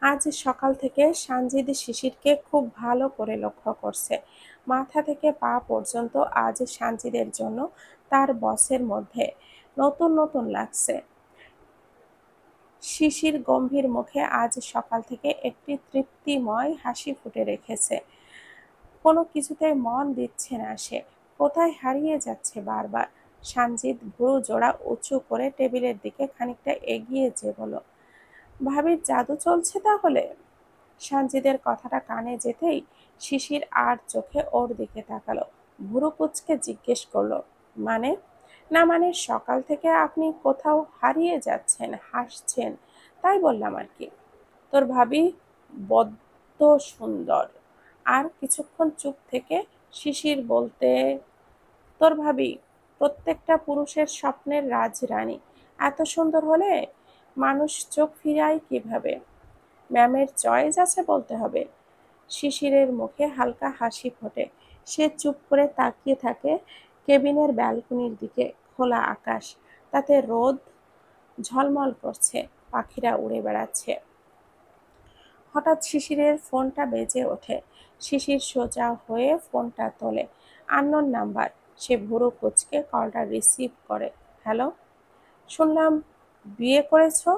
আজ সকাল থেকে সানজিদ শিশিরকে খুব ভালো করে লক্ষ্য করছে। মাথা থেকে পা পর্যন্ত আজ সানজিদের জন্য তার বসের মধ্যে নতুন নতুন লাগছে। শিশির গম্ভীর মুখে আজ সকাল থেকে একটি তৃপ্তিময় হাসি ফুটে রেখেছে। কোনো কিছুতেই মন দিচ্ছে না সে, কোথায় হারিয়ে যাচ্ছে বারবার। সানজিদ ভুরু জোড়া উঁচু করে টেবিলের দিকে খানিকটা এগিয়ে যেয়ে বলল, ভাবির জাদু চলছে তাহলে? সানজিদের কথাটা কানে যেতেই শিশির আর চোখে ওর দিকে তাকালো। ভুরু কুঁচকে জিজ্ঞেস করলো, মানে? না মানে সকাল থেকে আপনি কোথাও হারিয়ে যাচ্ছেন, হাসছেন, তাই বললাম আর কি। তোর ভাবি বড্ড সুন্দর। আর কিছুক্ষণ চুপ থেকে শিশির বলতে, তোর ভাবি প্রত্যেকটা পুরুষের স্বপ্নের রাজরানী। এত সুন্দর হলে মানুষ চোখ ফিরায় কিভাবে? ম্যামের চয়েস আছে বলতে হবে। শিশিরের মুখে হালকা হাসি ফোটে। সে চুপ করে তাকিয়ে থাকে কেবিনের ব্যালকনির দিকে। খোলা আকাশ, তাতে রোদ ঝলমল করছে, পাখিরা উড়ে বেড়াচ্ছে। হঠাৎ শিশিরের ফোনটা বেজে ওঠে। শিশির সোজা হয়ে ফোনটা তোলে। Unknown number. সে ভুরু কুঁচকে কলটা রিসিভ করে। হ্যালো, শুনলাম বিয়ে করেছো?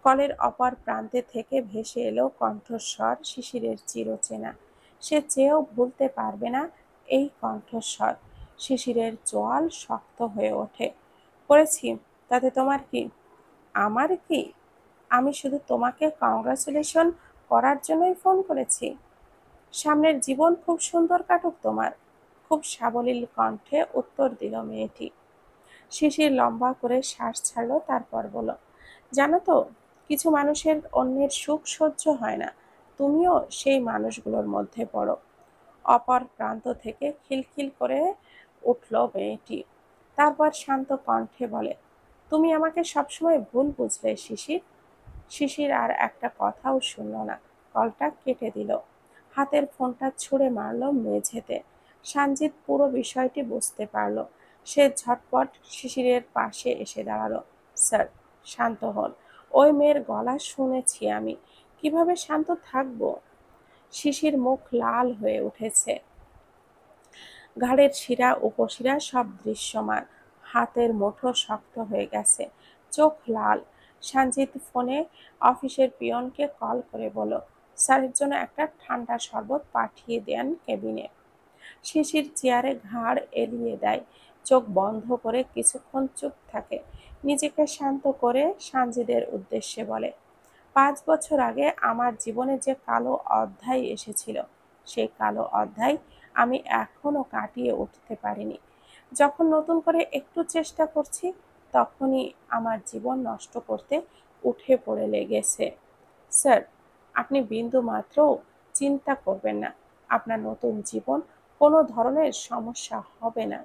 কলের অপর প্রান্তে থেকে ভেসে এলো কণ্ঠস্বর শিশিরের চিরচেনা। সে চেয়েও ভুলতে পারবে না এই কণ্ঠস্বর। শিশিরের চোয়াল শক্ত হয়ে ওঠে। করেছি, তাতে তোমার কি? আমার কি? আমি শুধু তোমাকে কংগ্রাচুলেশন করার জন্যই ফোন করেছি। সামনের জীবন খুব সুন্দর কাটুক তোমার। খুব সাবলীল কণ্ঠে উত্তর দিল মেয়েটি। শিশির লম্বা করে শ্বাস ছাড়ল, তারপর বলল, জানো তো, কিছু মানুষের অন্যের সুখ সহ্য হয় না। তুমিও সেই মানুষগুলোর মধ্যে পড়ো। অপর প্রান্ত থেকে খিলখিল করে উঠল মেয়েটি। তারপর শান্ত কণ্ঠে বলে, তুমি আমাকে সবসময় ভুল বুঝলে শিশির। শিশির আর একটা কথাও শুনল না, কলটা কেটে দিল। হাতের ফোনটা ছুঁড়ে মারল মেঝেতে। সানজিদ পুরো বিষয়টি বুঝতে পারল। সে ঝটপট শিশিরের পাশে এসে দাঁড়ালো। স্যার, শান্ত হন। ওই মেয়ের গলা শুনেছি আমি। কিভাবে শান্ত থাকবো? শিশির মুখ লাল হয়ে উঠেছে। ঘাড়ের শিরা উপশিরা সব দৃশ্যমান। হাতের মুঠো শক্ত হয়ে গেছে, চোখ লাল। সানজিদ ফোনে অফিসের পিয়নকে কল করে বলল, স্যারের জন্য একটা ঠান্ডা শরবত পাঠিয়ে দেন কেবিনে। শিশির চেয়ারে ঘাড় এলিয়ে দেয়, চোখ বন্ধ করে কিছুক্ষণ চুপ থাকে। নিজেকে শান্ত করে সানজিদের উদ্দেশ্যে বলে, 5 বছর আগে আমার জীবনে যে কালো অধ্যায় এসেছিল, সেই কালো অধ্যায় আমি এখনো কাটিয়ে উঠতে পারিনি। যখন নতুন করে একটু চেষ্টা করছি, তখনই আমার জীবন নষ্ট করতে উঠে পড়ে লেগেছে। স্যার, আপনি বিন্দু মাত্র চিন্তা করবেন না। আপনার নতুন জীবন কোনো ধরনের সমস্যা হবে না।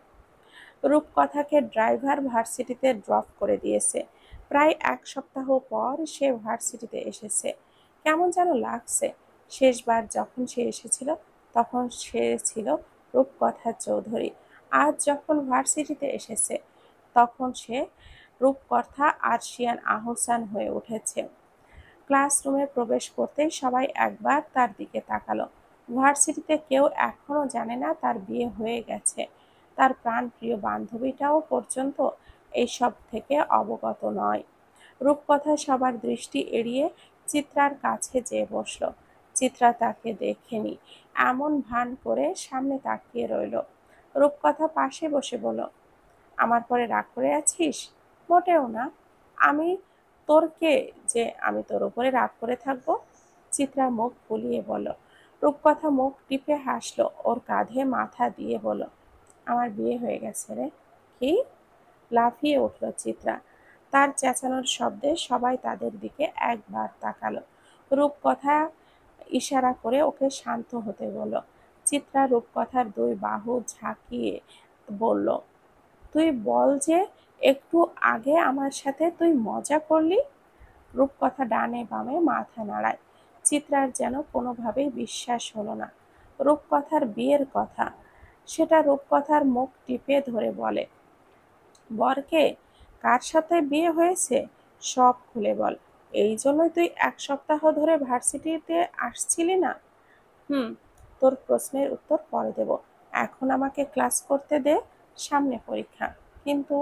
রূপকথাকে ড্রাইভার ভার্সিটিতে ড্রপ করে দিয়েছে। প্রায় 1 সপ্তাহ পর সে ভার্সিটিতে এসেছে। কেমন যেন লাগছে। শেষবার যখন সে এসেছিল, তখন সে ছিল রূপকথা চৌধুরী। আজ যখন ভার্সিটিতে এসেছে, তখন সে রূপকথা আরশিয়ান আহসান হয়ে উঠেছে। ক্লাসরুমে প্রবেশ করতেই সবাই একবার তার দিকে তাকালো। ভার্সিটিতে কেউ এখনো জানে না তার বিয়ে হয়ে গেছে। তার প্রাণপ্রিয় বান্ধবীটাও পর্যন্ত এইসব থেকে অবগত নয়। রূপকথা সবার দৃষ্টি এড়িয়ে চিত্রার কাছে যেয়ে বসল। চিত্রা তাকে দেখেনি এমন ভান করে সামনে তাকিয়ে রইল। রূপকথা পাশে বসে বলল, আমার পরে রাগ করে আছিস? মোটেও না। আমি তোর কে যে আমি তোর উপরে রাগ করে থাকবো? চিত্রা মুখ ফুলিয়ে বলল। রূপকথা মুখ টিপে হাসলো, ওর কাঁধে মাথা দিয়ে বলল, আমার বিয়ে হয়ে গেছে রে। কি? লাফিয়ে উঠল চিত্রা। তার চেঁচানোর শব্দে সবাই তাদের দিকে একবার তাকালো। রূপকথা ইশারা করে ওকে শান্ত হতে বলল। চিত্রা রূপকথার 2 বাহু ঝাঁকিয়ে বলল, তুই বল যে একটু আগে আমার সাথে তুই মজা করলি। রূপকথা ডানে বামে মাথা নাড়ায়। চিত্রার যেন কোনোভাবেই বিশ্বাস হলো না। রূপকথার বিয়ের কথা, সেটা রূপকথার মুখ টিপে ধরে বলে, বরকে? কার সাথে বিয়ে হয়েছে? সব খুলে বল। এই জন্যই তুই 1 সপ্তাহ ধরে ভার্সিটিতে আসছিলি না? হুম, তোর প্রশ্নের উত্তর পরে দেব। এখন আমাকে ক্লাস করতে দে, সামনে পরীক্ষা। কিন্তু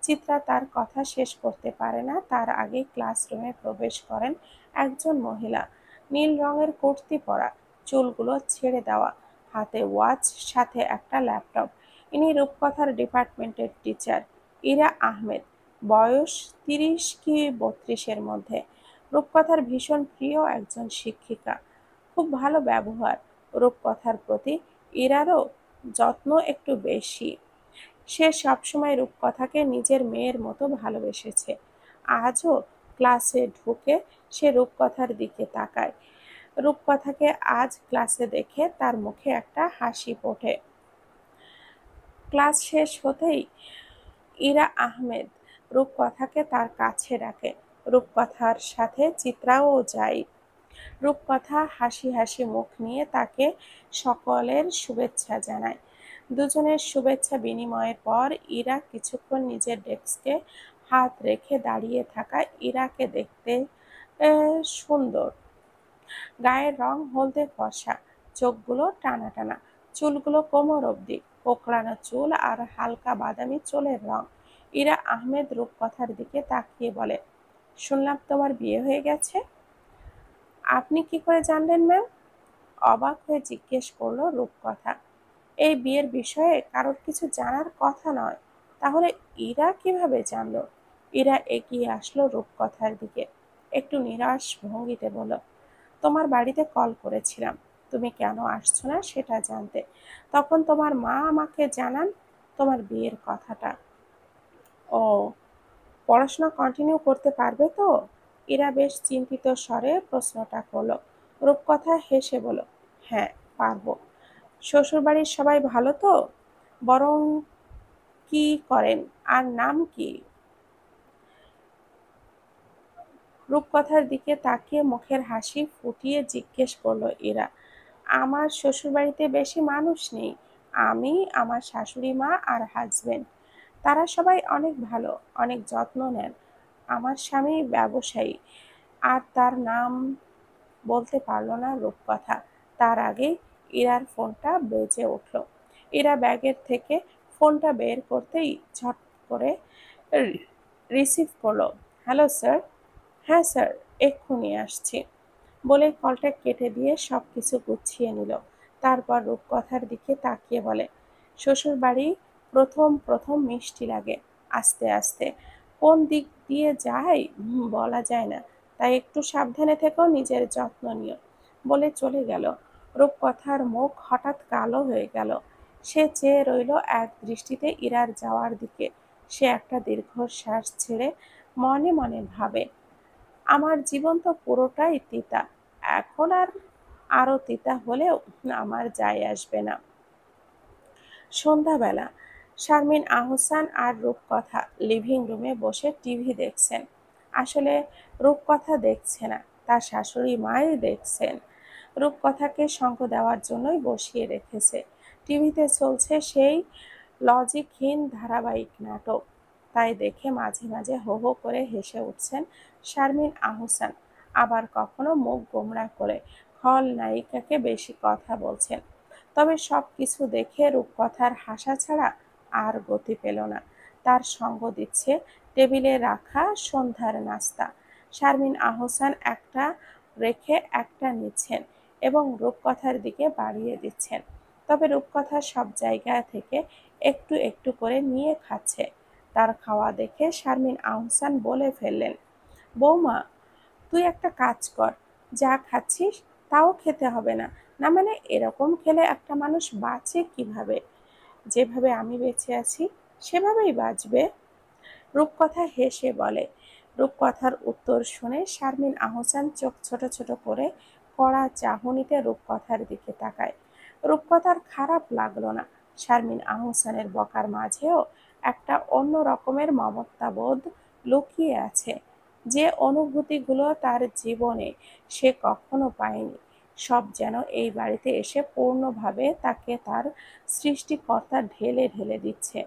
চিত্রা তার কথা শেষ করতে পারে না, তার আগেই ক্লাসরুমে প্রবেশ করেন একজন মহিলা। নীল রঙের কুর্তি পরা, চুলগুলো ছেড়ে দেওয়া, হাতে ওয়াচ, সাথে একটা ল্যাপটপ। ইনি রূপকথার ডিপার্টমেন্টের টিচার, ইরা আহমেদ। বয়স 30 কি 32-এর মধ্যে। রূপকথার ভীষণ প্রিয় একজন শিক্ষিকা, খুব ভালো ব্যবহার। রূপকথার প্রতি ইরারও যত্ন একটু বেশি। সে সবসময় রূপকথাকে নিজের মেয়ের মতো ভালোবেসেছে। আজও ক্লাসে ঢুকে সে রূপকথার দিকে তাকায়। রূপকথাকে আজ ক্লাসে দেখে তার মুখে একটা হাসি ফোটে। ক্লাস শেষ হতেই ইরা আহমেদ রূপকথাকে তার কাছে ডাকে। রূপকথার সাথে চিত্রাও যায়। রূপকথা হাসি হাসি মুখ নিয়ে তাকে সকলের শুভেচ্ছা জানায়। দুজনের শুভেচ্ছা বিনিময়ের পর ইরা কিছুক্ষণ নিজের ডেস্কে হাত রেখে দাঁড়িয়ে থাকা। ইরাকে দেখতে সুন্দর, গায়ের রং হলদে ফর্সা, চোখগুলো টানা টানা, চুলগুলো কোমর অবধি, কোঁকড়ানো চুল আর হালকা বাদামি চুলের রং। ইরা আহমেদ রূপকথার দিকে তাকিয়ে বলে, শুনলাম তোমার বিয়ে হয়ে গেছে। আপনি কি করে জানলেন ম্যাম? অবাক হয়ে জিজ্ঞেস করলো রূপকথা। এই বিয়ের বিষয়ে কারোর কিছু জানার কথা নয়, তাহলে ইরা কিভাবে জানলো? ইরা এগিয়ে আসলো রূপকথার দিকে, একটু নিরাশ ভঙ্গিতে বলল, তোমার বাড়িতে কল করেছিলাম, তুমি কেন আসছো না সেটা জানতে। তখন তোমার মা আমাকে জানান তোমার বিয়ের কথাটা। ও, পড়াশোনা কন্টিনিউ করতে পারবে তো? ইরা বেশ চিন্তিত স্বরে প্রশ্নটা করলো। রূপকথা হেসে বলল, হ্যাঁ, পারবো। শ্বশুরবাড়ির সবাই ভালো তো? বরং কি করেন আর নাম কি? রূপকথার দিকে তাকিয়ে মুখের হাসি ফুটিয়ে জিজ্ঞেস করলো ইরা, আমার শ্বশুরবাড়িতে বেশি মানুষ নেই। আমি, আমার শাশুড়ি মা আর হাজবেন্ড। তারা সবাই অনেক ভালো, অনেক যত্ন নেন। আমার স্বামী ব্যবসায়ী। আর তার নাম বলতে পারল না রূপকথা। তার আগেই ইরার ফোনটা বেজে উঠল। ইরা ব্যাগের থেকে ফোনটা বের করতেই ঝট করে রিসিভ করলো। Hello sir. হ্যাঁ স্যার, এক্ষুনি আসছি বলে কলটা কেটে দিয়ে সব কিছু গুছিয়ে নিল। তারপর রূপকথার দিকে তাকিয়ে বলে, শ্বশুর বাড়ি প্রথম প্রথম মিষ্টি লাগে, আস্তে আস্তে কোন দিক দিয়ে যায় বলা যায় না, তাই একটু সাবধানে থেকেও নিজের যত্ন নিও বলে চলে গেল। রূপকথার মুখ হঠাৎ কালো হয়ে গেল। সে চেয়ে রইল এক দৃষ্টিতে ইরার যাওয়ার দিকে। সে একটা দীর্ঘশ্বাস ছেড়ে মনে মনে ভাবে, আমার জীবন তো পুরোটাই তিতা, এখন আর আরো তিতা হলেও আমার যায় আসবে না। সন্ধ্যাবেলা শারমিন আহসান আর রূপকথা লিভিং রুমে বসে টিভি দেখছেন। আসলে রূপকথা দেখছে না, তার শাশুড়ি মাই দেখছেন। রূপকথাকে সঙ্গ দেওয়ার জন্যই বসিয়ে রেখেছে। টিভিতে চলছে সেই লজিকহীন ধারাবাহিক নাটক, তাই দেখে মাঝে মাঝে হো হো করে হেসে উঠছেন শারমিন আহসান, আবার কখনো মুখ গোমড়া করে খলনায়িকাকে বেশি কথা বলছেন। তবে সব কিছু দেখে রূপকথার হাসা ছাড়া আর গতি পেল না। তার সঙ্গ দিচ্ছে টেবিলে রাখা সন্ধ্যার নাস্তা। শারমিন আহসান একটা রেখে একটা নিচ্ছেন এবং রূপকথার দিকে বাড়িয়ে দিচ্ছেন। তবে রূপকথা সব জায়গা থেকে একটু একটু করে নিয়ে খাচ্ছে। তার খাওয়া দেখে শারমিন আহসান বলে ফেললেন, বৌমা, তুই একটা কাজ কর, যা খাচ্ছিস তাও খেতে হবে না। না মানে এরকম খেলে একটা মানুষ বাঁচে কিভাবে? যেভাবে আমি বেঁচে আছি সেভাবেই বাঁচবে। রূপকথা হেসে বলে। রূপকথার উত্তর শুনে শারমিন আহসান চোখ ছোট ছোট করে কড়া চাহনিতে রূপকথার দিকে তাকায়। রূপকথার খারাপ লাগলো না। শারমিন আহসানের বকার মাঝেও একটা অন্য রকমের মমতাবোধ লুকিয়ে আছে, যে অনুভূতিগুলো তার জীবনে সে কখনো পায়নি। সব যেন এই বাড়িতে এসে পূর্ণভাবে তাকে তার সৃষ্টিকর্তা ঢেলে ঢেলে দিচ্ছে।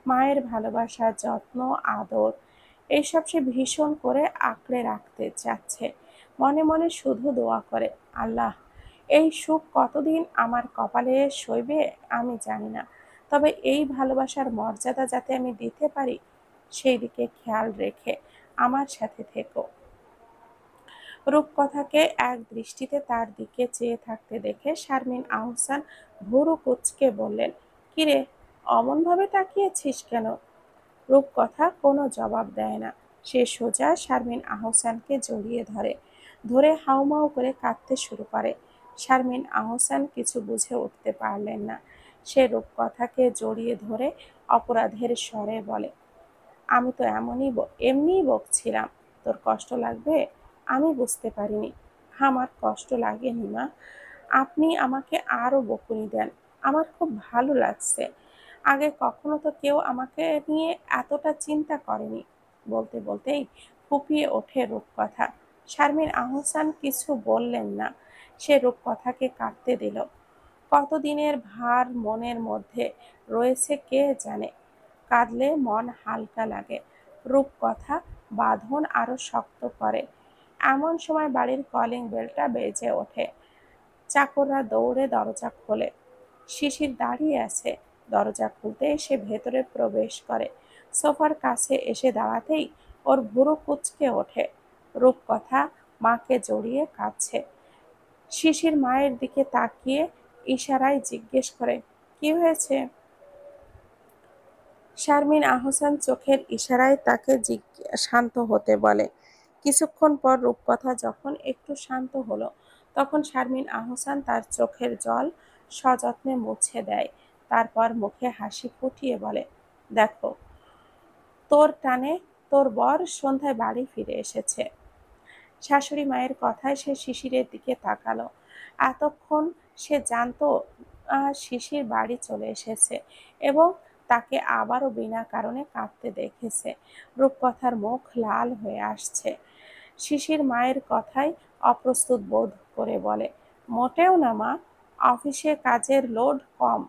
মায়ের ভালোবাসা, যত্ন, আদর, এইসব সে ভীষণ করে আঁকড়ে রাখতে চাচ্ছে। মনে মনে শুধু দোয়া করে, আল্লাহ, এই সুখ কতদিন আমার কপালে সইবে আমি জানি না, তবে এই ভালোবাসার মর্যাদা যাতে আমি দিতে পারি সেই দিকে খেয়াল রেখে আমার সাথে থেকো। রূপকথাকে এক দৃষ্টিতে তার দিকে চেয়ে থাকতে দেখে শারমিন আহসান ভুরু কুঁচকে বললেন, কিরে, অমনভাবে তাকিয়েছিস কেন? রূপকথা কোনো জবাব দেয় না। সে সোজা শারমিন আহসানকে জড়িয়ে ধরে, ধরে হাউমাউ করে কাঁদতে শুরু করে। শারমিন আহসান কিছু বুঝে উঠতে পারলেন না। সে রূপকথাকে জড়িয়ে ধরে অপরাধের স্বরে বলে, আমি তো এমনিই বকছিলাম, তোর কষ্ট লাগবে? আমি বুঝতে পারিনি। আমার কষ্ট লাগেনি মা, আপনি আমাকে আরো বকুনি দেন, আমার খুব ভালো লাগছে। আগে কখনো তো কেউ আমাকে নিয়ে এতটা চিন্তা করেনি। বলতে বলতেই ফুপিয়ে ওঠে রূপকথা। শারমিন আহসান কিছু বললেন না, সে রূপকথাকে কাঁদতে দিল। কতদিনের ভার মনের মধ্যে রয়েছে কে জানে। কাঁদলে মন হালকা লাগে, রূপকথা বাঁধন আরো শক্ত করে। এমন সময় বাড়ির কলিং বেলটা বেজে ওঠে। চাকররা দৌড়ে দরজা খোলে। শিশির দাঁড়িয়ে আছে। দরজা খুলতেই সে ভেতরে প্রবেশ করে। সোফার কাছে এসে দাঁড়াতেই ওর ভুরু কুঁচকে ওঠে। রূপকথা মাকে জড়িয়ে কাঁদছে। শিশির মায়ের দিকে তাকিয়ে ইশারায় জিজ্ঞেস করে, কি হয়েছে? শারমিন আহসান চোখের ইশারায় তাকে শান্ত হতে বলে। কিছুক্ষণ পর রূপকথা যখন একটু শান্ত হলো, তখন শারমিন আহসান তার চোখের জল সযত্নে মুছে দেয়। তারপর মুখে হাসি ফুটিয়ে বলে, দেখো, তোর টানে তোর বর সন্ধ্যায় বাড়ি ফিরে এসেছে। শাশুড়ি মায়ের কথায় সে শিশিরের দিকে তাকালো। এতক্ষণ সে জানতো শিশির বাড়ি চলে এসেছে এবং তাকে আবারও বিনা কারণে কাঁদতে দেখেছে। রূপকথার মুখ লাল হয়ে আসছে। শিশির মায়ের কথায় অপ্রস্তুত বোধ করে বলে, মোটেও না মা, অফিসে কাজের লোড কম,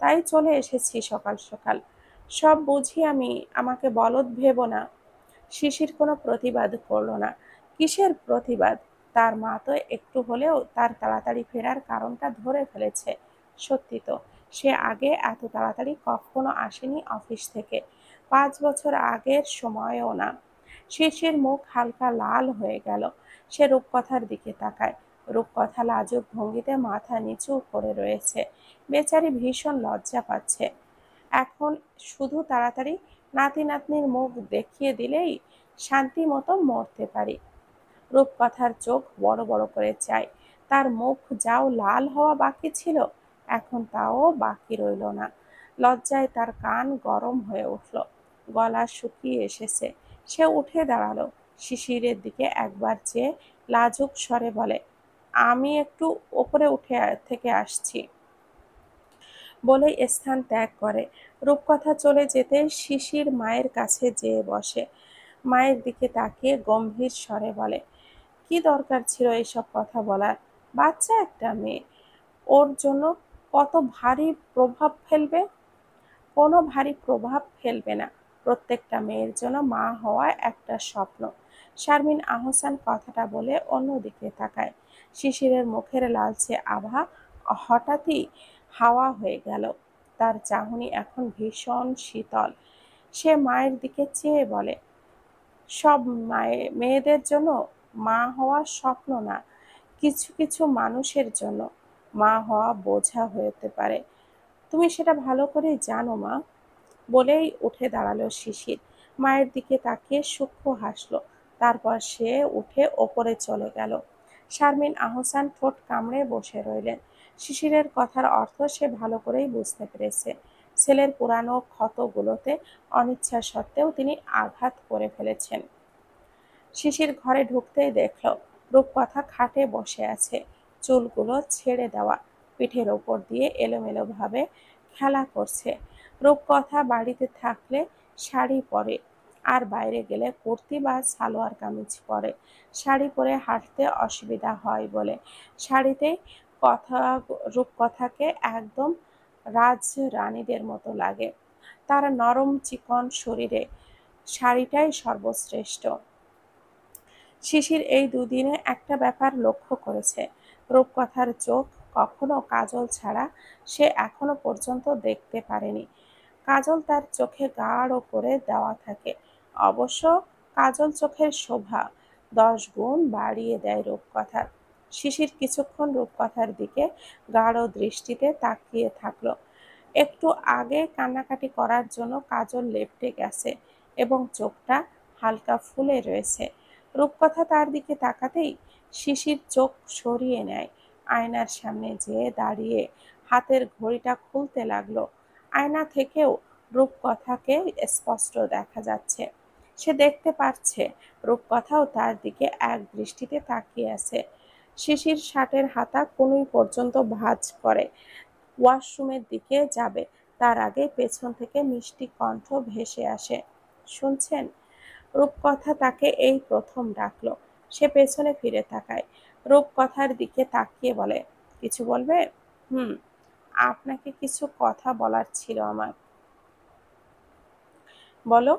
তাই চলে এসেছি সকাল সকাল। সব বুঝি আমি, আমাকে বলদ ভেবো না। শিশির কোনো প্রতিবাদ করল না। কিসের প্রতিবাদ? তার মা তো একটু হলেও তার তাড়াতাড়ি ফেরার কারণটা ধরে ফেলেছে। সত্যি তো, সে আগে এত তাড়াতাড়ি কখনো আসেনি অফিস থেকে, 5 বছর আগের সময়ও না। শিশির মুখ হালকা লাল হয়ে গেল। সে রূপকথার দিকে তাকায়। রূপকথা লাজুক ভঙ্গিতে মাথা নিচু করে রয়েছে। বেচারি ভীষণ লজ্জা পাচ্ছে। এখন শুধু তাড়াতাড়ি নাতি নাতনির মুখ দেখিয়ে দিলেই শান্তি মতো মরতে পারি। রূপকথার চোখ বড় বড় করে চায়। তার মুখ যাও লাল হওয়া বাকি ছিল, এখন তাও বাকি রইল না। লজ্জায় তার কান গরম হয়ে উঠল, গলা শুকিয়ে এসেছে। সে উঠে দাঁড়ালো, শিশিরের দিকে একবার চেয়ে লাজুক স্বরে বলে, আমি একটু ওপরে উঠে থেকে আসছি। বলেই স্থান ত্যাগ করে। রূপকথা চলে যেতে শিশির মায়ের কাছে যেয়ে বসে। মায়ের দিকে তাকিয়ে গম্ভীর স্বরে বলে, কি দরকার ছিল এইসব কথা বলার? বাচ্চা একটা মেয়ে, ওর জন্য কত ভারী প্রভাব ফেলবে? কোনো ভারী প্রভাব ফেলবে না। প্রত্যেকটা মেয়ের জন্য মা হওয়া একটা স্বপ্ন। শারমিন আহসান কথাটা বলে অন্যদিকে তাকায়। শিশিরের মুখের লালচে আভা হঠাৎই হাওয়া হয়ে গেল। তার চাহনি এখন ভীষণ শীতল। সে মায়ের দিকে চেয়ে বলে, সব মেয়েদের জন্য মা হওয়া স্বপ্ন না, কিছু কিছু মানুষের জন্য মা হওয়া বোঝা হতে পারে। তুমি সেটা ভালো করেই জানো মা। বলেই উঠে দাঁড়ালো শিশির। মায়ের দিকে তাকিয়ে সূক্ষ্ম হাসলো। তারপর সে উঠে ওপরে চলে গেল। শারমিন আহসান ঠোঁট কামড়ে বসে রইলেন। শিশিরের কথার অর্থ সে ভালো করেই বুঝতে পেরেছে। ছেলের পুরানো ক্ষতগুলোতে অনিচ্ছা সত্ত্বেও তিনি আঘাত করে ফেলেছেন। শিশির ঘরে ঢুকতেই দেখল রূপকথা খাটে বসে আছে, চুলগুলো ছেড়ে দেওয়া, পিঠের ওপর দিয়ে এলোমেলোভাবে খেলা করছে। রূপকথা বাড়িতে থাকলে শাড়ি পরে, আর বাইরে গেলে কুর্তি বা সালোয়ার কামিজ পরে। শাড়ি পরে হাঁটতে অসুবিধা হয় বলে শাড়িতেই কথা রূপকথাকে একদম রাজরানীদের মতো লাগে। তার নরম চিকন শরীরে শাড়িটাই সর্বশ্রেষ্ঠ। শিশির এই দুদিনে একটা ব্যাপার লক্ষ্য করেছে, রূপকথার চোখ কখনো কাজল ছাড়া সে এখনো পর্যন্ত দেখতে পারেনি। কাজল তার চোখে গাঢ় করে দেওয়া থাকে। অবশ্য কাজল চোখের শোভা 10 গুণ বাড়িয়ে দেয় রূপকথার। শিশির কিছুক্ষণ রূপকথার দিকে গাঢ় দৃষ্টিতে তাকিয়ে থাকলো। একটু আগে কান্নাকাটি করার জন্য কাজল লেপ্টে গেছে এবং চোখটা হালকা ফুলে রয়েছে। রূপকথা তার দিকে তাকাতেই শিশির চোখ সরিয়ে নেয়। আয়নার সামনে যেয়ে দাঁড়িয়ে হাতের ঘড়িটা খুলতে লাগলো। আয়না থেকেও রূপকথাকে স্পষ্ট দেখা যাচ্ছে। সে দেখতে পারছে রূপকথাও তার দিকে এক দৃষ্টিতে তাকিয়ে আছে। শিশির শার্টের হাতা কনুই পর্যন্ত ভাঁজ করে ওয়াশরুমের দিকে যাবে, তার আগে পেছন থেকে মিষ্টি কণ্ঠ ভেসে আসে, শুনছেন? রূপকথা তাকে এই প্রথম ডাকলো। সে পেছনে ফিরে তাকায়। রূপকথার দিকে তাকিয়ে বলে, কিছু বলবে? হুম, আপনাকে কিছু কথা বলার ছিল আমার। বলো।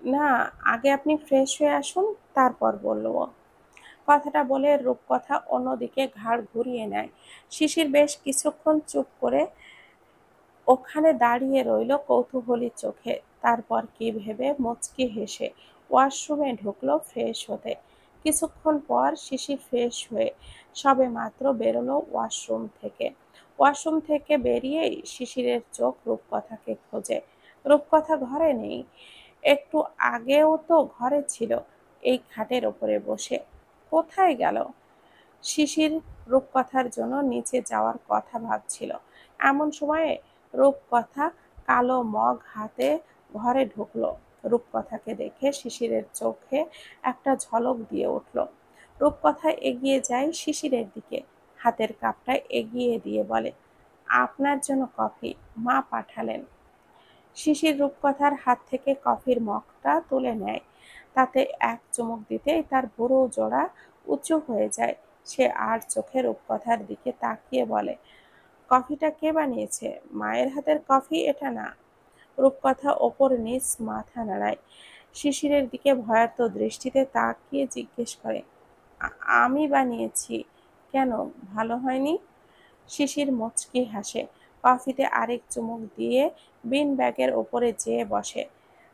না, আগে আপনি ফ্রেশ হয়ে আসুন, তারপর বলবো। কথাটা বলে রূপকথা অন্যদিকে ঘাড় ঘুরিয়ে নেয়। শিশির বেশ কিছুক্ষণ চুপ করে ওখানে দাঁড়িয়ে রইল কৌতূহলী চোখে। তারপর কি ভেবে মুচকি হেসে ওয়াশরুমে ঢুকলো ফ্রেশ হতে। কিছুক্ষণ পর শিশির ফ্রেশ হয়ে সবেমাত্র বেরোলো ওয়াশরুম থেকে বেরিয়েই শিশিরের চোখ রূপকথাকে খোঁজে। রূপকথা ঘরে নেই। একটু আগেও তো ঘরে ছিল, এই খাটের ওপরে বসে। কোথায় গেল? শিশির রূপকথার জন্য নিচে যাওয়ার কথা ভাবছিল। এমন সময়ে রূপকথা কালো মগ হাতে ঘরে ঢুকলো। রূপকথাকে দেখে শিশিরের চোখে একটা ঝলক দিয়ে উঠল। রূপকথা এগিয়ে যায় শিশিরের দিকে, হাতের কাপটা এগিয়ে দিয়ে বলে, আপনার জন্য কফি, মা পাঠালেন। শিশির রূপকথার হাত থেকে কফির মগটা তুলে নেয়। তাতে এক চুমুক দিতেই তার ভুরু জোড়া উঁচু হয়ে যায়। সে আর চোখে রূপকথার দিকে তাকিয়ে বলে, কফিটা কে বানিয়েছে? মায়ের হাতের কফি এটা না। রূপকথা ওপর নিচ মাথা নাড়ায়। শিশিরের দিকে ভয়ার্ত দৃষ্টিতে তাকিয়ে জিজ্ঞেস করে, আমি বানিয়েছি। কেন, ভালো হয়নি? শিশির মুচকি হাসে। কফিতে আরেক চুমুক দিয়ে বিন ব্যাগের ওপরে যেয়ে বসে।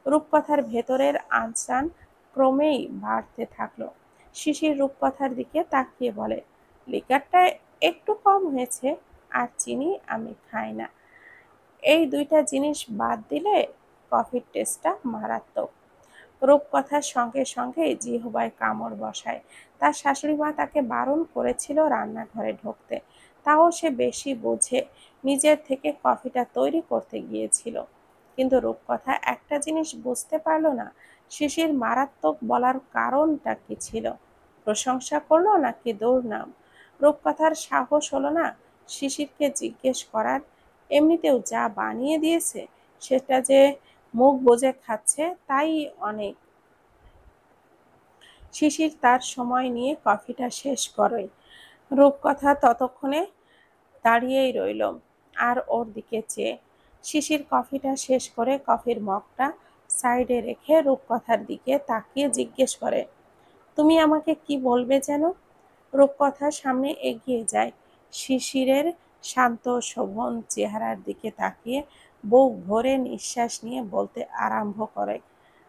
রূপকথার ভেতরের আনসান ক্রমেই বাড়তে থাকলো। শিশির রূপকথার দিকে তাকিয়ে বলে, লিকারটা একটু কম হয়েছে, আর চিনি আমি খাই না। এই দুইটা জিনিস বাদ দিলে কফির টেস্টটা মারাত্মক। রূপকথার সঙ্গে সঙ্গে জিহ্বায় কামড় বসায়। তার শাশুড়িমা তাকে বারণ করেছিল রান্নাঘরে ঢুকতে, তাও সে বেশি বুঝে নিজের থেকে কফিটা তৈরি করতে গিয়েছিল। কিন্তু রূপকথা একটা জিনিস বুঝতে পারল না, শিশির মারাত্মক বলার কারণটা কি ছিল। প্রশংসা করলো নাকি দুর্নাম? রূপকথার সাহস হলো না শিশিরকে জিজ্ঞেস করার। এমনিতেও যা বানিয়ে দিয়েছে সেটা যে মুখ বুজে খাচ্ছে তাই অনেক। শিশির তার সময় নিয়ে কফিটা শেষ করে। রূপকথা ততক্ষণে দাঁড়িয়েই রইল আর ওর দিকে চেয়ে। শিশির কফিটা শেষ করে কফির মগটা সাইডে রেখে রূপকথার দিকে তাকিয়ে জিজ্ঞেস করে, তুমি আমাকে কি বলবে যেন? রূপকথা সামনে এগিয়ে যায়। শিশিরের শান্ত শোভন চেহারার দিকে তাকিয়ে বুক ভরে নিঃশ্বাস নিয়ে বলতে আরম্ভ করে,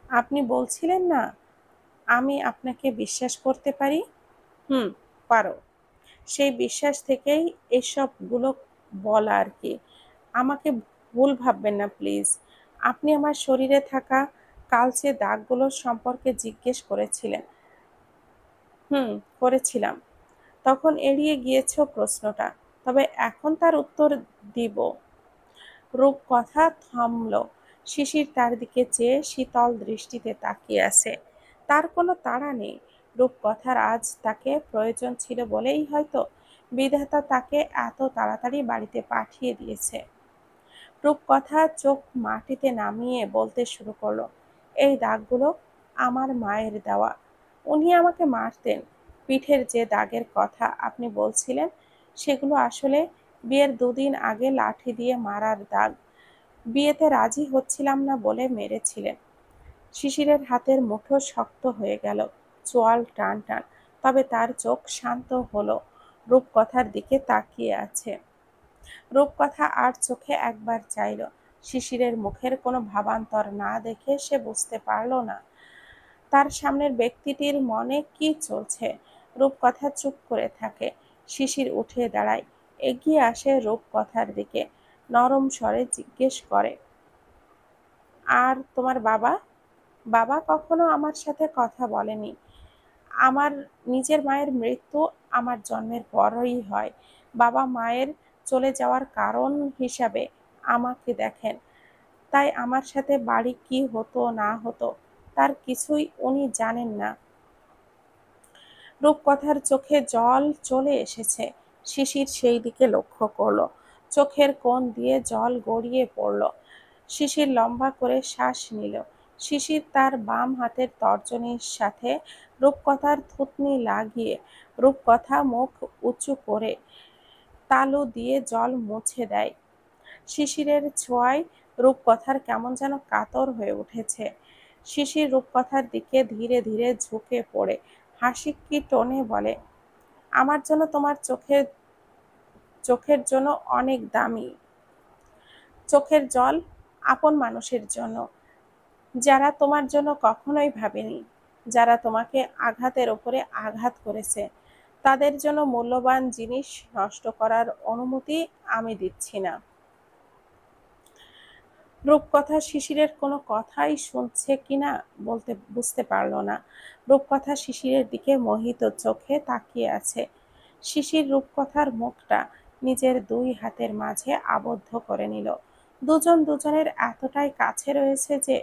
আপনি বলছিলেন না আমি আপনাকে বিশ্বাস করতে পারি? হুম, পারো। সেই বিশ্বাস থেকেই এসবগুলো বলা আর কি। আমাকে ভুল ভাববেন না প্লিজ। আপনি আমার শরীরে থাকা কালচে দাগগুলোর সম্পর্কে জিজ্ঞেস করেছিলেন। হুম, করেছিলাম। তখন এড়িয়ে গিয়েছো প্রশ্নটা, তবে এখন তার উত্তর দিব। রূপকথা থামল। শিশির তার দিকে চেয়ে শীতল দৃষ্টিতে তাকিয়ে আছে। তার কোনো তাড়া নেই। রূপকথার আজ তাকে প্রয়োজন ছিল বলেই হয়তো বিধাতা তাকে এত তাড়াতাড়ি বাড়িতে পাঠিয়ে দিয়েছে। রূপকথা চোখ মাটিতে নামিয়ে বলতে শুরু করলো, এই দাগগুলো আমার মায়ের দেওয়া। উনি আমাকে মারতেন। পিঠের যে দাগের কথা আপনি বলছিলেন সেগুলো আসলে বিয়ের দুদিন আগে লাঠি দিয়ে মারার দাগ। বিয়েতে রাজি হচ্ছিলাম না বলে মেরেছিলেন। শিশিরের হাতের মুঠো শক্ত হয়ে গেল, চোয়াল টান টান, তবে তার চোখ শান্ত হলো। রূপকথার দিকে তাকিয়ে আছে। রূপকথা আর চোখে একবার চাইল। শিশিরের মুখের কোনো ভাবান্তর না দেখে সে বুঝতে পারল না তার সামনের ব্যক্তিটির মনে কি চলছে। রূপকথা চুপ করে থাকে। শিশির উঠে দাঁড়ায়, এগিয়ে আসে রূপকথার দিকে, নরম স্বরে জিজ্ঞেস করে, আর তোমার বাবা? বাবা কখনো আমার সাথে কথা বলেনি। আমার নিজের মায়ের মৃত্যু আমার জন্মের পরই হয়। বাবা মায়ের চলে যাওয়ার কারণ হিসাবে আমাকে দেখেন। তাই আমার সাথে বাড়ি কি হতো না হতো তার কিছুই উনি জানেন না। রূপকথার চোখে জল চলে এসেছে। শিশির সেই দিকে লক্ষ্য করল। চোখের কোণ দিয়ে জল গড়িয়ে পড়ল। শিশির লম্বা করে শ্বাস নিল। শিশির তার বাম হাতের তর্জনীর সাথে রূপকথার থুতনি লাগিয়ে রূপকথা মুখ উঁচু করে তালু দিয়ে জল মুছে দেয়। শিশিরের ছোঁয়ায় রূপকথার কেমন যেন কাতর হয়ে উঠেছে। শিশির রূপকথার দিকে ধীরে ধীরে ঝুঁকে পড়ে হাসিকি টোনে বলে, আমার জন্য তোমার চোখের জন্য অনেক দামি। চোখের জল আপন মানুষের জন্য, যারা তোমার জন্য কখনোই ভাবেনি, যারা তোমাকে আঘাতের ওপরে আঘাত করেছে, তাদের জন্য মূল্যবান জিনিস নষ্ট করার অনুমতি আমি দিচ্ছি না। রূপকথা শিশিরের কোনো কথাই শুনছে কিনা বুঝতে পারল না। রূপকথা শিশিরের দিকে মোহিত চোখে তাকিয়ে আছে। শিশির রূপকথার মুখটা নিজের দুই হাতের মাঝে আবদ্ধ করে নিল। দুজন দুজনের এতটাই কাছে রয়েছে যে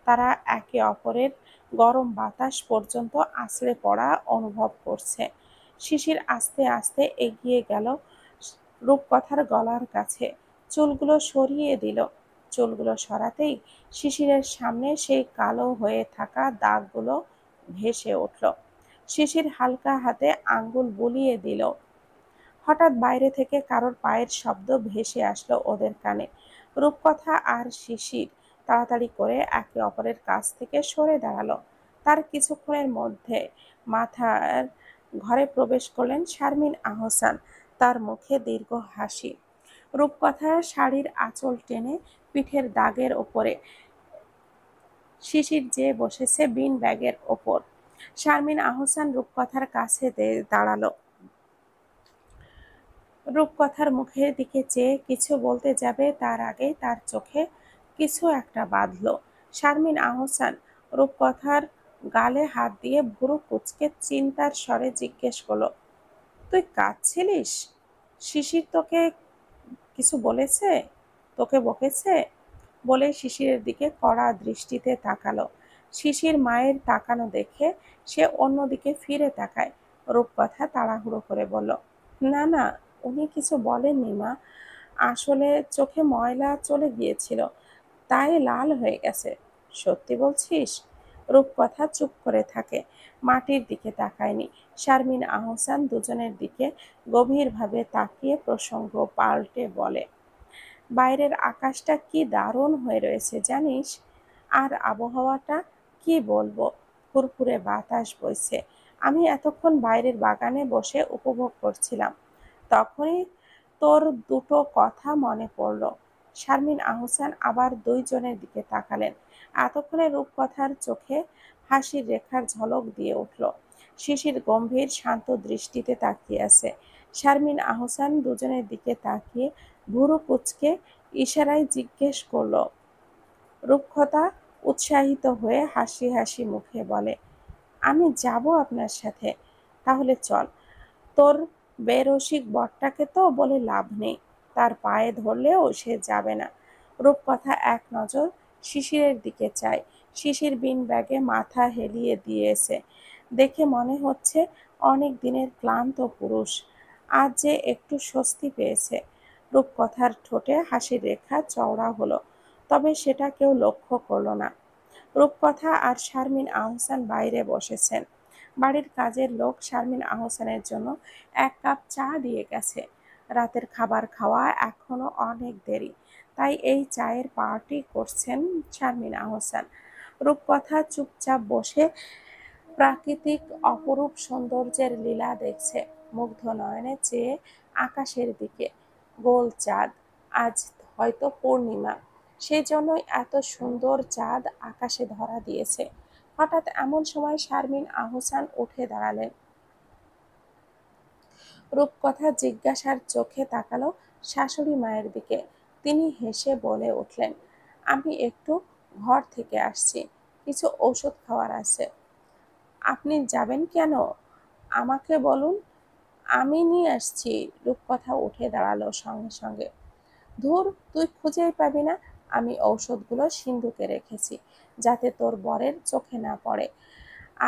তারা একে অপরের গরম বাতাস পর্যন্ত আছড়ে পড়া অনুভব করছে। শিশির আস্তে আস্তে এগিয়ে গেল রূপকথার গলার কাছে। চুলগুলো সরিয়ে দিল। চুলগুলো সরাতেই শিশিরের সামনে সেই কালো হয়ে থাকা দাগগুলো ভেসে উঠল। শিশির হালকা হাতে আঙ্গুল বুলিয়ে দিল। হঠাৎ বাইরে থেকে কারোর পায়ের শব্দ ভেসে আসলো ওদের কানে। রূপকথা আর শিশির তাড়াতাড়ি করে একে অপরের কাছ থেকে সরে দাঁড়ালো। তার কিছুক্ষণের মধ্যে মাথার ঘরে প্রবেশ করলেন শারমিন আহসান। তার মুখে দীর্ঘ হাসি। রূপকথা শাড়ির আঁচল টেনে পিঠের দাগের ওপরে শিশির যেয়ে বসেছে বিন ব্যাগের ওপর। শারমিন আহসান রূপকথার কাছে দাঁড়ালো। রূপকথার মুখের দিকে চেয়ে কিছু বলতে যাবে তার আগেই তার চোখে কিছু একটা বাঁধল। শারমিন আহসান রূপকথার গালে হাত দিয়ে ভুরু কুঁচকে চিন্তার স্বরে জিজ্ঞেস করলো, তুই কাঁদছিলিস? শিশির তোকে কিছু বলেছে? তোকে বকেছে? বলে শিশিরের দিকে কড়া দৃষ্টিতে তাকালো। শিশির মায়ের তাকানো দেখে সে অন্যদিকে ফিরে তাকায়। রূপকথা তাড়াহুড়ো করে বলল, না না, উনি কিছু বলেননি মা। আসলে চোখে ময়লা চলে গিয়েছিল, তাই লাল হয়ে গেছে। সত্যি বলছিস? রূপকথা চুপ করে থাকে, মাটির দিকে তাকায়নি। শারমিন আহসান দুজনের দিকে গভীরভাবে তাকিয়ে প্রসঙ্গ পাল্টে বলে, বাইরের আকাশটা কি দারুণ হয়ে রয়েছে জানিস? আর আবহাওয়াটা কি বলবো, ফুরফুরে বাতাস বইছে। আমি এতক্ষণ বাইরের বাগানে বসে উপভোগ করছিলাম, তখনই তোর দুটো কথা মনে পড়ল। শারমিন আহসান আবার দুইজনের দিকে তাকালেন। এতক্ষণে রূপকথার চোখে হাসির রেখার ঝলক দিয়ে উঠল। শিশির গম্ভীর শান্ত দৃষ্টিতে তাকিয়ে আছে। শারমিন আহসান দুজনের দিকে তাকিয়ে ভুরু কুঁচকে ইশারায় জিজ্ঞেস করল। রূপকথা উৎসাহিত হয়ে হাসি হাসি মুখে বলে, আমি যাব আপনার সাথে। তাহলে চল। তোর বেরসিক বরটাকে তো বলে লাভ নেই, তার পায়ে ধরলেও সে যাবে না। রূপকথা এক নজর শিশিরের দিকে চায়। শিশির বিন ব্যাগে মাথা হেলিয়ে দিয়েছে। দেখে মনে হচ্ছে অনেক দিনের ক্লান্ত পুরুষ আজ যে একটু স্বস্তি পেয়েছে। রূপকথার ঠোঁটে হাসির রেখা চওড়া হলো, তবে সেটা কেউ লক্ষ্য করল না। রূপকথা আর শারমিন আহসান বাইরে বসেছেন। বাড়ির কাজের লোক শারমিন আহসানের জন্য ১ কাপ চা দিয়ে গেছে। রাতের খাবার খাওয়া এখনো অনেক দেরি, তাই এই চায়ের পার্টি করছেন শারমিন আহসান। রূপকথা চুপচাপ বসে প্রাকৃতিক অপরূপ সৌন্দর্যের লীলা দেখছে, মুগ্ধ নয়নে চেয়ে আকাশের দিকে। গোল চাঁদ, আজ হয়তো পূর্ণিমা, সেই জন্যই এত সুন্দর চাঁদ আকাশে ধরা দিয়েছে। হঠাৎ এমন সময় শারমিন আহসান উঠে দাঁড়ালেন। রূপকথা জিজ্ঞাসার চোখে তাকালো শাশুড়ি মায়ের দিকে। তিনি হেসে বলে উঠলেন, আমি একটু ঘর থেকে আসছি, কিছু ঔষধ খাওয়ার আছে। আপনি যাবেন কেন? আমাকে বলুন, আমি নিয়ে আসছি। রূপকথা উঠে দাঁড়ালো সঙ্গে সঙ্গে। ধুর, তুই খুঁজেই পাবি না। আমি ঔষধগুলো সিন্ধুকে রেখেছি, যাতে তোর বরের চোখে না পড়ে,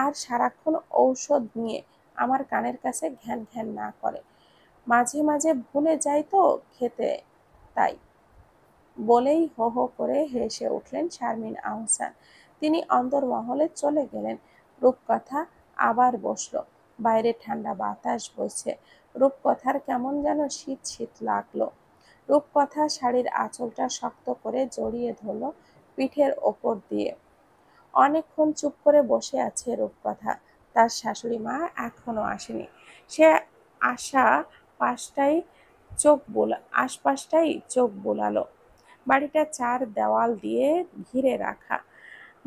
আর সারাক্ষণ ঔষধ নিয়ে আমার কানের কাছে ঘ্যান ঘ্যান না করে। মাঝে মাঝে ভুলে যাই তো খেতে, তাই। বলেই হো হো করে হেসে উঠলেন শারমিন আহসান। তিনি অন্দরমহলে চলে গেলেন। রূপকথা আবার বসলো। বাইরে ঠান্ডা বাতাস বইছে। রূপকথার কেমন যেন শীত শীত লাগলো। রূপকথা শাড়ির আঁচলটা শক্ত করে জড়িয়ে ধরল পিঠের ওপর দিয়ে। অনেকক্ষণ চুপ করে বসে আছে রূপকথা। তার শাশুড়ি মা এখনো আসেনি। সে আশা পাশটাই আশপাশটাই চোখ বোলালো। বাড়িটা চার দেওয়াল দিয়ে ঘিরে রাখা।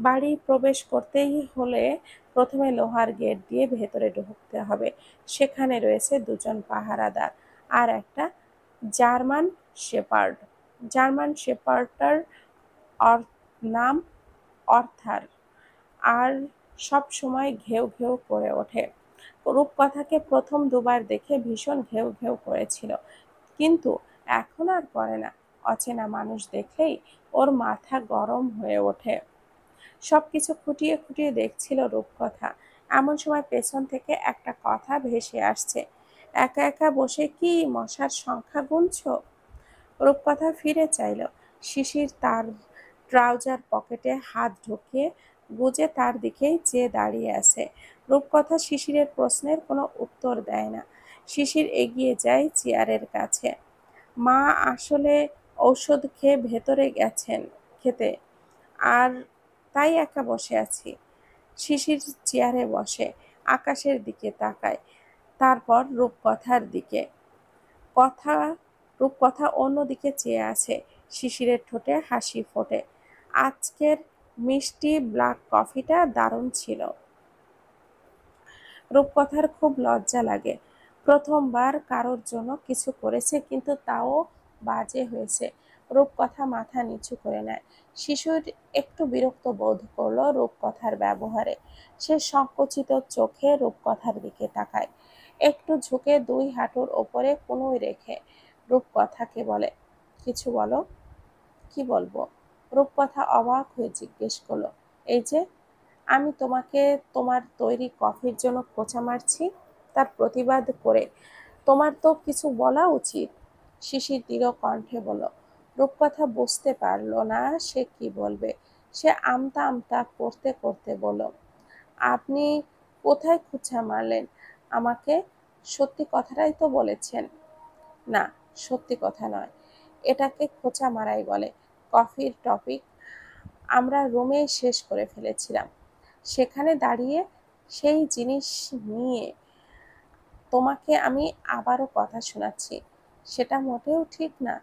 বাড়ি প্রবেশ করতেই হলে প্রথমে লোহার গেট দিয়ে ভেতরে ঢুকতে হবে। সেখানে রয়েছে দুজন পাহারাদার আর একটা জার্মান শেপার্ড। জার্মান শেপার্ডটার নাম অর্থার, আর সব সময় ঘেউ ঘেউ করে ওঠে। রূপকথাকে প্রথম দুবার দেখে ভীষণ ঘেউ ঘেউ করেছিল, কিন্তু এখন আর করে না। অচেনা মানুষ দেখলেই ওর মাথা গরম হয়ে ওঠে। সবকিছু খুঁটিয়ে খুঁটিয়ে দেখছিল রূপকথা। এমন সময় পেছন থেকে একটা কথা ভেসে আসছে। একা একা বসে কি মশার সংখ্যা গুনছো? রূপকথা ফিরে চাইল। শিশির তার ট্রাউজার পকেটে হাত ঢুকিয়ে গুজে তার দিকেই চেয়ে দাঁড়িয়ে আছে। রূপকথা শিশিরের প্রশ্নের কোনো উত্তর দেয় না। শিশির এগিয়ে যায় চেয়ারের কাছে। মা আসলে ঔষধ খেয়ে ভেতরে গেছেন খেতে, আর তাই একা বসে আছি। শিশির চেয়ারে বসে, আকাশের দিকে তাকায়, তারপর রূপকথার দিকে। কথা রূপকথা অন্যদিকে চেয়ে আছে। শিশিরের ঠোঁটে হাসি ফোটে। আজকের মিষ্টি ব্ল্যাক কফিটা দারুণ ছিল। রূপকথার খুব লজ্জা লাগে। প্রথমবার কারোর জন্য কিছু করেছে, কিন্তু তাও বাজে হয়েছে। রূপকথা মাথা নিচু করে নেয়। শিশুর একটু বিরক্ত বোধ করলো রূপকথার ব্যবহারে। সে সংকুচিত চোখে রূপকথার দিকে তাকায়। একটু ঝুঁকে দুই হাঁটুর ওপরে কনুই রেখে রূপকথাকে বলে, কিছু বলো। কি বলবো? রূপকথা অবাক হয়ে জিজ্ঞেস করলো, এই যে আমি তোমাকে তোমার তৈরি কফির জন্য খোঁচা মারছি, তার প্রতিবাদ করে তোমার তো কিছু বলা উচিত। শিশির দৃঢ় কণ্ঠে বলল। রূপকথা বুঝতে পারল না সে কি বলবে। সে আমতা আমতা করতে করতে বলল, আপনি কোথায় খোঁচা মারলেন আমাকে? সত্যি কথাটাই তো বলেছেন। না, সত্যি কথা নয়, এটাকে খোঁচা মারাই বলে। কফির টপিক আমরা রুমে শেষ করে ফেলেছিলাম, সেখানে দাঁড়িয়ে সেই জিনিস নিয়ে তোমাকে আমি আবারও কথা শোনাচ্ছি, সেটা মোটেও ঠিক না।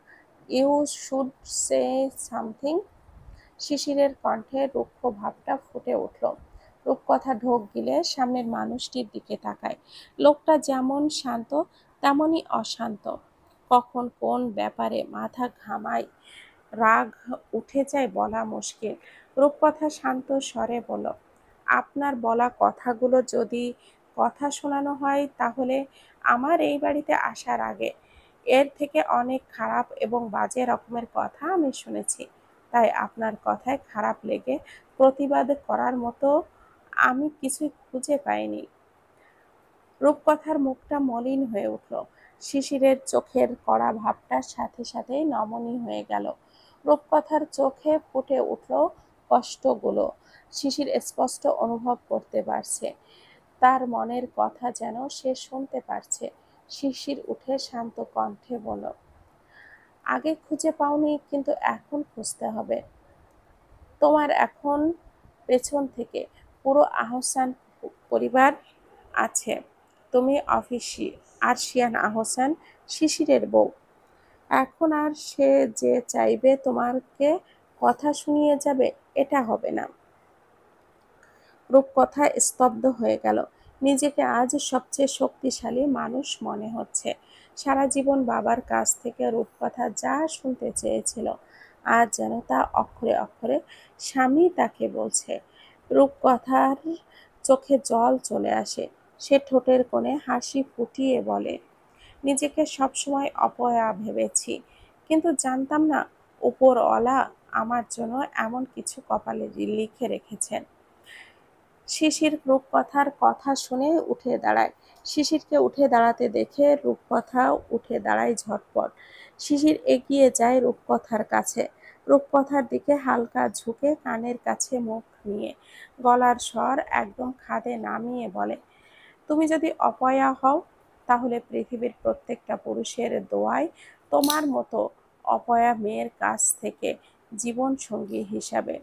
You should say something. শিশিরের কণ্ঠে রুক্ষ ভাবটা ফুটে উঠল। রূপকথা ঢোক গিলে সামনের মানুষটির দিকে তাকায়। লোকটা যেমন শান্ত তেমনই অশান্ত। কখন কোন ব্যাপারে মাথা ঘামায়, রাগ উঠে যায় বলা মুশকিল। রূপকথা শান্ত স্বরে বলল, আপনার বলা কথাগুলো যদি কথা শোনানো হয়, তাহলে আমার এই বাড়িতে আসার আগে এর থেকে অনেক খারাপ এবং বাজে রকমের কথা আমি শুনেছি। তাই আপনার কথায় খারাপ লেগে প্রতিবাদ করার মতো আমি কিছুই খুঁজে পাইনি। রূপকথার মুখটা মলিন হয়ে উঠল। শিশিরের চোখের কড়া ভাবটার সাথে সাথেই নমনীয় হয়ে গেল। রূপকথার চোখে ফুটে উঠল কষ্টগুলো। শিশির স্পষ্ট অনুভব করতে পারছে তার মনের কথা যেন সে শুনতে পারছে। শিশির উঠে শান্ত কণ্ঠে বলল, আগে খুঁজে পাওনি, কিন্তু এখন খুঁজতে হবে। তোমার এখন পেছন থেকে পুরো আহসান পরিবার আছে। তুমি আরশিয়ান আহসান, শিশিরের বউ। এখন আর সে যে চাইবে তোমাকে কথা শুনিয়ে যাবে, এটা হবে না। রূপকথা স্তব্ধ হয়ে গেল। নিজেকে আজ সবচেয়ে শক্তিশালী মানুষ মনে হচ্ছে। সারা জীবন বাবার কাছ থেকে রূপকথা যা শুনতে চেয়েছিল, আজ যেন তা অক্ষরে অক্ষরে স্বামী তাকে বলছে। রূপকথার চোখে জল চলে আসে। সে ঠোঁটের কোণে হাসি ফুটিয়ে বলে, নিজেকে সবসময় অপয়া ভেবেছি, কিন্তু জানতাম না উপরওয়ালা আমার জন্য এমন কিছু কপালে লিখে রেখেছেন। শিশির রূপকথার কথা শুনে উঠে দাঁড়ায়। শিশিরকে উঠে দাঁড়াতে দেখে রূপকথাও উঠে দাঁড়ায় ঝটপট। শিশির এগিয়ে যায় রূপকথার কাছে। রূপকথার দিকে হালকা ঝুঁকে কানের কাছে মুখ নিয়ে গলার স্বর একদম খাদে নামিয়ে বলে, তুমি যদি অপয়া হও, তাহলে পৃথিবীর প্রত্যেকটা পুরুষের দোয়ায় তোমার মতো অপয়া মেয়ের কাছ থেকে জীবন সঙ্গী হিসাবে।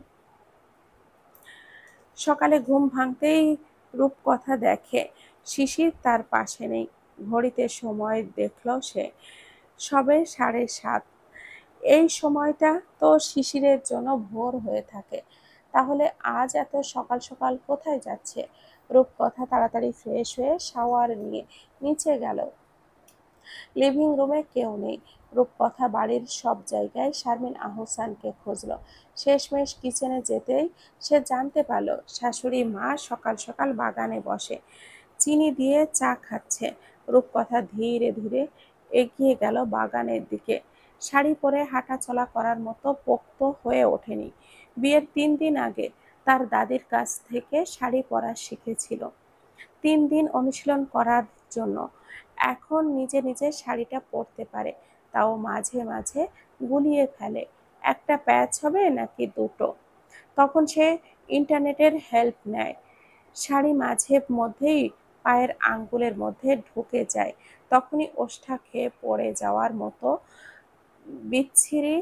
সকালে ঘুম ভাঙতেই রূপকথা দেখে শিশির তার পাশে নেই। ঘড়িতে সময় দেখল সে সবে 7:30। এই সময়টা তো শিশিরের জন্য ভোর হয়ে থাকে। তাহলে আজ এত সকাল সকাল কোথায় যাচ্ছে? রূপকথা তাড়াতাড়ি ফ্রেশ হয়ে শাওয়ার নিয়ে নিচে গেল। লিভিং রুমে কেউ নেই। রূপকথা বাড়ির সব জায়গায় শারমিন আহসানকে খুঁজল। শেষমেশ কিচেনে যেতেই সে জানতে পারল শাশুড়ি মা সকাল সকাল বাগানে বসে চিনি দিয়ে চা খাচ্ছে। রূপকথা ধীরে ধীরে এগিয়ে গেল বাগানের দিকে। শাড়ি পরে হাঁটাচলা করার মতো পোক্ত হয়ে ওঠেনি। বিয়ের 3 দিন আগে তার দাদির কাছ থেকে শাড়ি পরা শিখেছিল, 3 দিন অনুশীলন করার জন্য। এখন নিজে নিজে শাড়িটা পরতে পারে, তাও মাঝে মাঝে গুলিয়ে ফেলে একটা প্যাচ হবে নাকি দুটো। তখন সে ইন্টারনেটের হেল্প নেয়। শাড়ি মাঝে মধ্যেই পায়ের আঙ্গুলের মধ্যে ঢুকে যায়, তখনই ওষ্ঠা খেয়ে পড়ে যাওয়ার মতো বিচ্ছিরি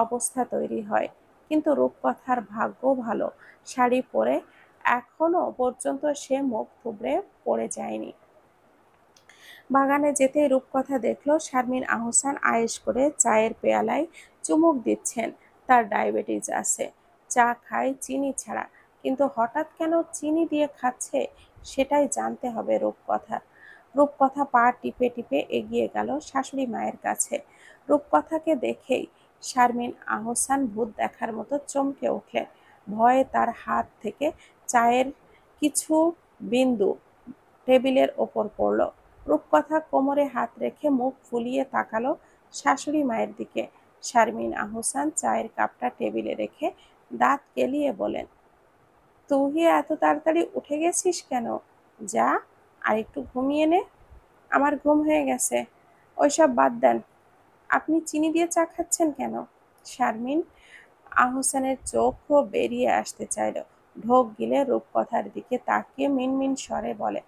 অবস্থা তৈরি হয়। কিন্তু রূপকথার ভাগ্য ভালো, শাড়ি পরে এখনো পর্যন্ত সে মুখ থুবড়ে পড়ে যায়নি। বাগানে যেতেই রূপকথা দেখল শারমিন আহসান আয়েশ করে চায়ের পেয়ালায় চুমুক দিচ্ছেন। তার ডায়াবেটিস আছে, চা খায় চিনি ছাড়া, কিন্তু হঠাৎ কেন চিনি দিয়ে খাচ্ছে সেটাই জানতে হবে রূপকথার। রূপকথা পা টিপে টিপে এগিয়ে গেল শাশুড়ি মায়ের কাছে। রূপকথাকে দেখেই শারমিন আহসান ভূত দেখার মতো চমকে উঠলেন। ভয়ে তার হাত থেকে চায়ের কিছু বিন্দু টেবিলের ওপর পড়ল। রূপকথা কোমরে হাত রেখে মুখ ফুলিয়ে তাকালো শাশুড়ি মায়ের দিকে। শারমিন আহসান চায়ের কাপটা টেবিলে রেখে দাঁত কেলিয়ে বলেন, তুই এত তাড়াতাড়ি উঠে গেছিস কেন? যা, আর একটু ঘুমিয়ে নে। আমার ঘুম হয়ে গেছে, ওইসব বাদ দেন। আপনি চিনি দিয়ে চা খাচ্ছেন কেন? শারমিন আহসানের চোখও বেরিয়ে আসতে চাইল। ঢোক গিলে রূপকথার দিকে তাকিয়ে মিনমিন স্বরে বলে,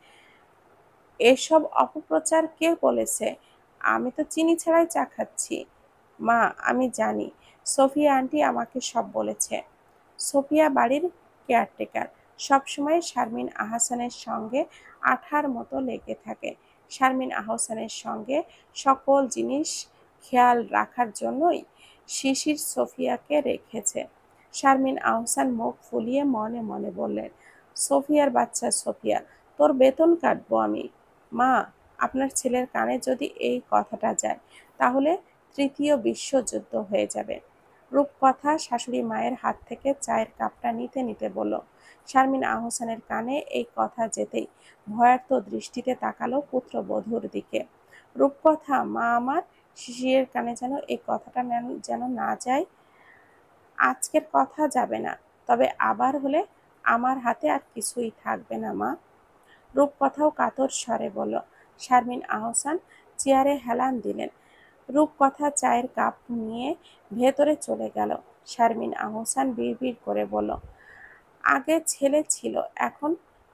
এসব অপপ্রচার কে বলেছে? আমি তো চিনি ছাড়াই চা খাচ্ছি। মা, আমি জানি, সোফিয়া আন্টি আমাকে সব বলেছে। সোফিয়া বাড়ির কেয়ারটেকার, সবসময় শারমিন আহসানের সঙ্গে আঠার মতো লেগে থাকে। শারমিন আহসানের সঙ্গে সকল জিনিস খেয়াল রাখার জন্যই শিশির সোফিয়াকে রেখেছে। শারমিন আহসান মুখ ফুলিয়ে মনে মনে বললেন, সোফিয়ার বাচ্চা সোফিয়া, তোর বেতন কাটবো আমি। মা, আপনার ছেলের কানে যদি এই কথাটা যায়, তাহলে তৃতীয় বিশ্বযুদ্ধ হয়ে যাবে। রূপকথা শাশুড়ি মায়ের হাত থেকে চায়ের কাপটা নিতে নিতে বলল। শারমিন আহসানের কানে এই কথা যেতেই ভয়ার্ত দৃষ্টিতে তাকালো পুত্রবধূর দিকে। রূপকথা, মা আমার, শিশিরের কানে যেন এই কথাটা যেন না যায়। আজকের কথা যাবে না, তবে আবার হলে আমার হাতে আর কিছুই থাকবে না মা। রূপকথাও কাতর স্বরে বলল। শারমিন আহসান চেয়ারে হেলান দিলেন। রূপকথা চায়ের কাপ নিয়ে ভেতরে চলে গেল। শারমিন আহসান বিড়বিড় করে বলল, আগে ছেলে ছিল, এখন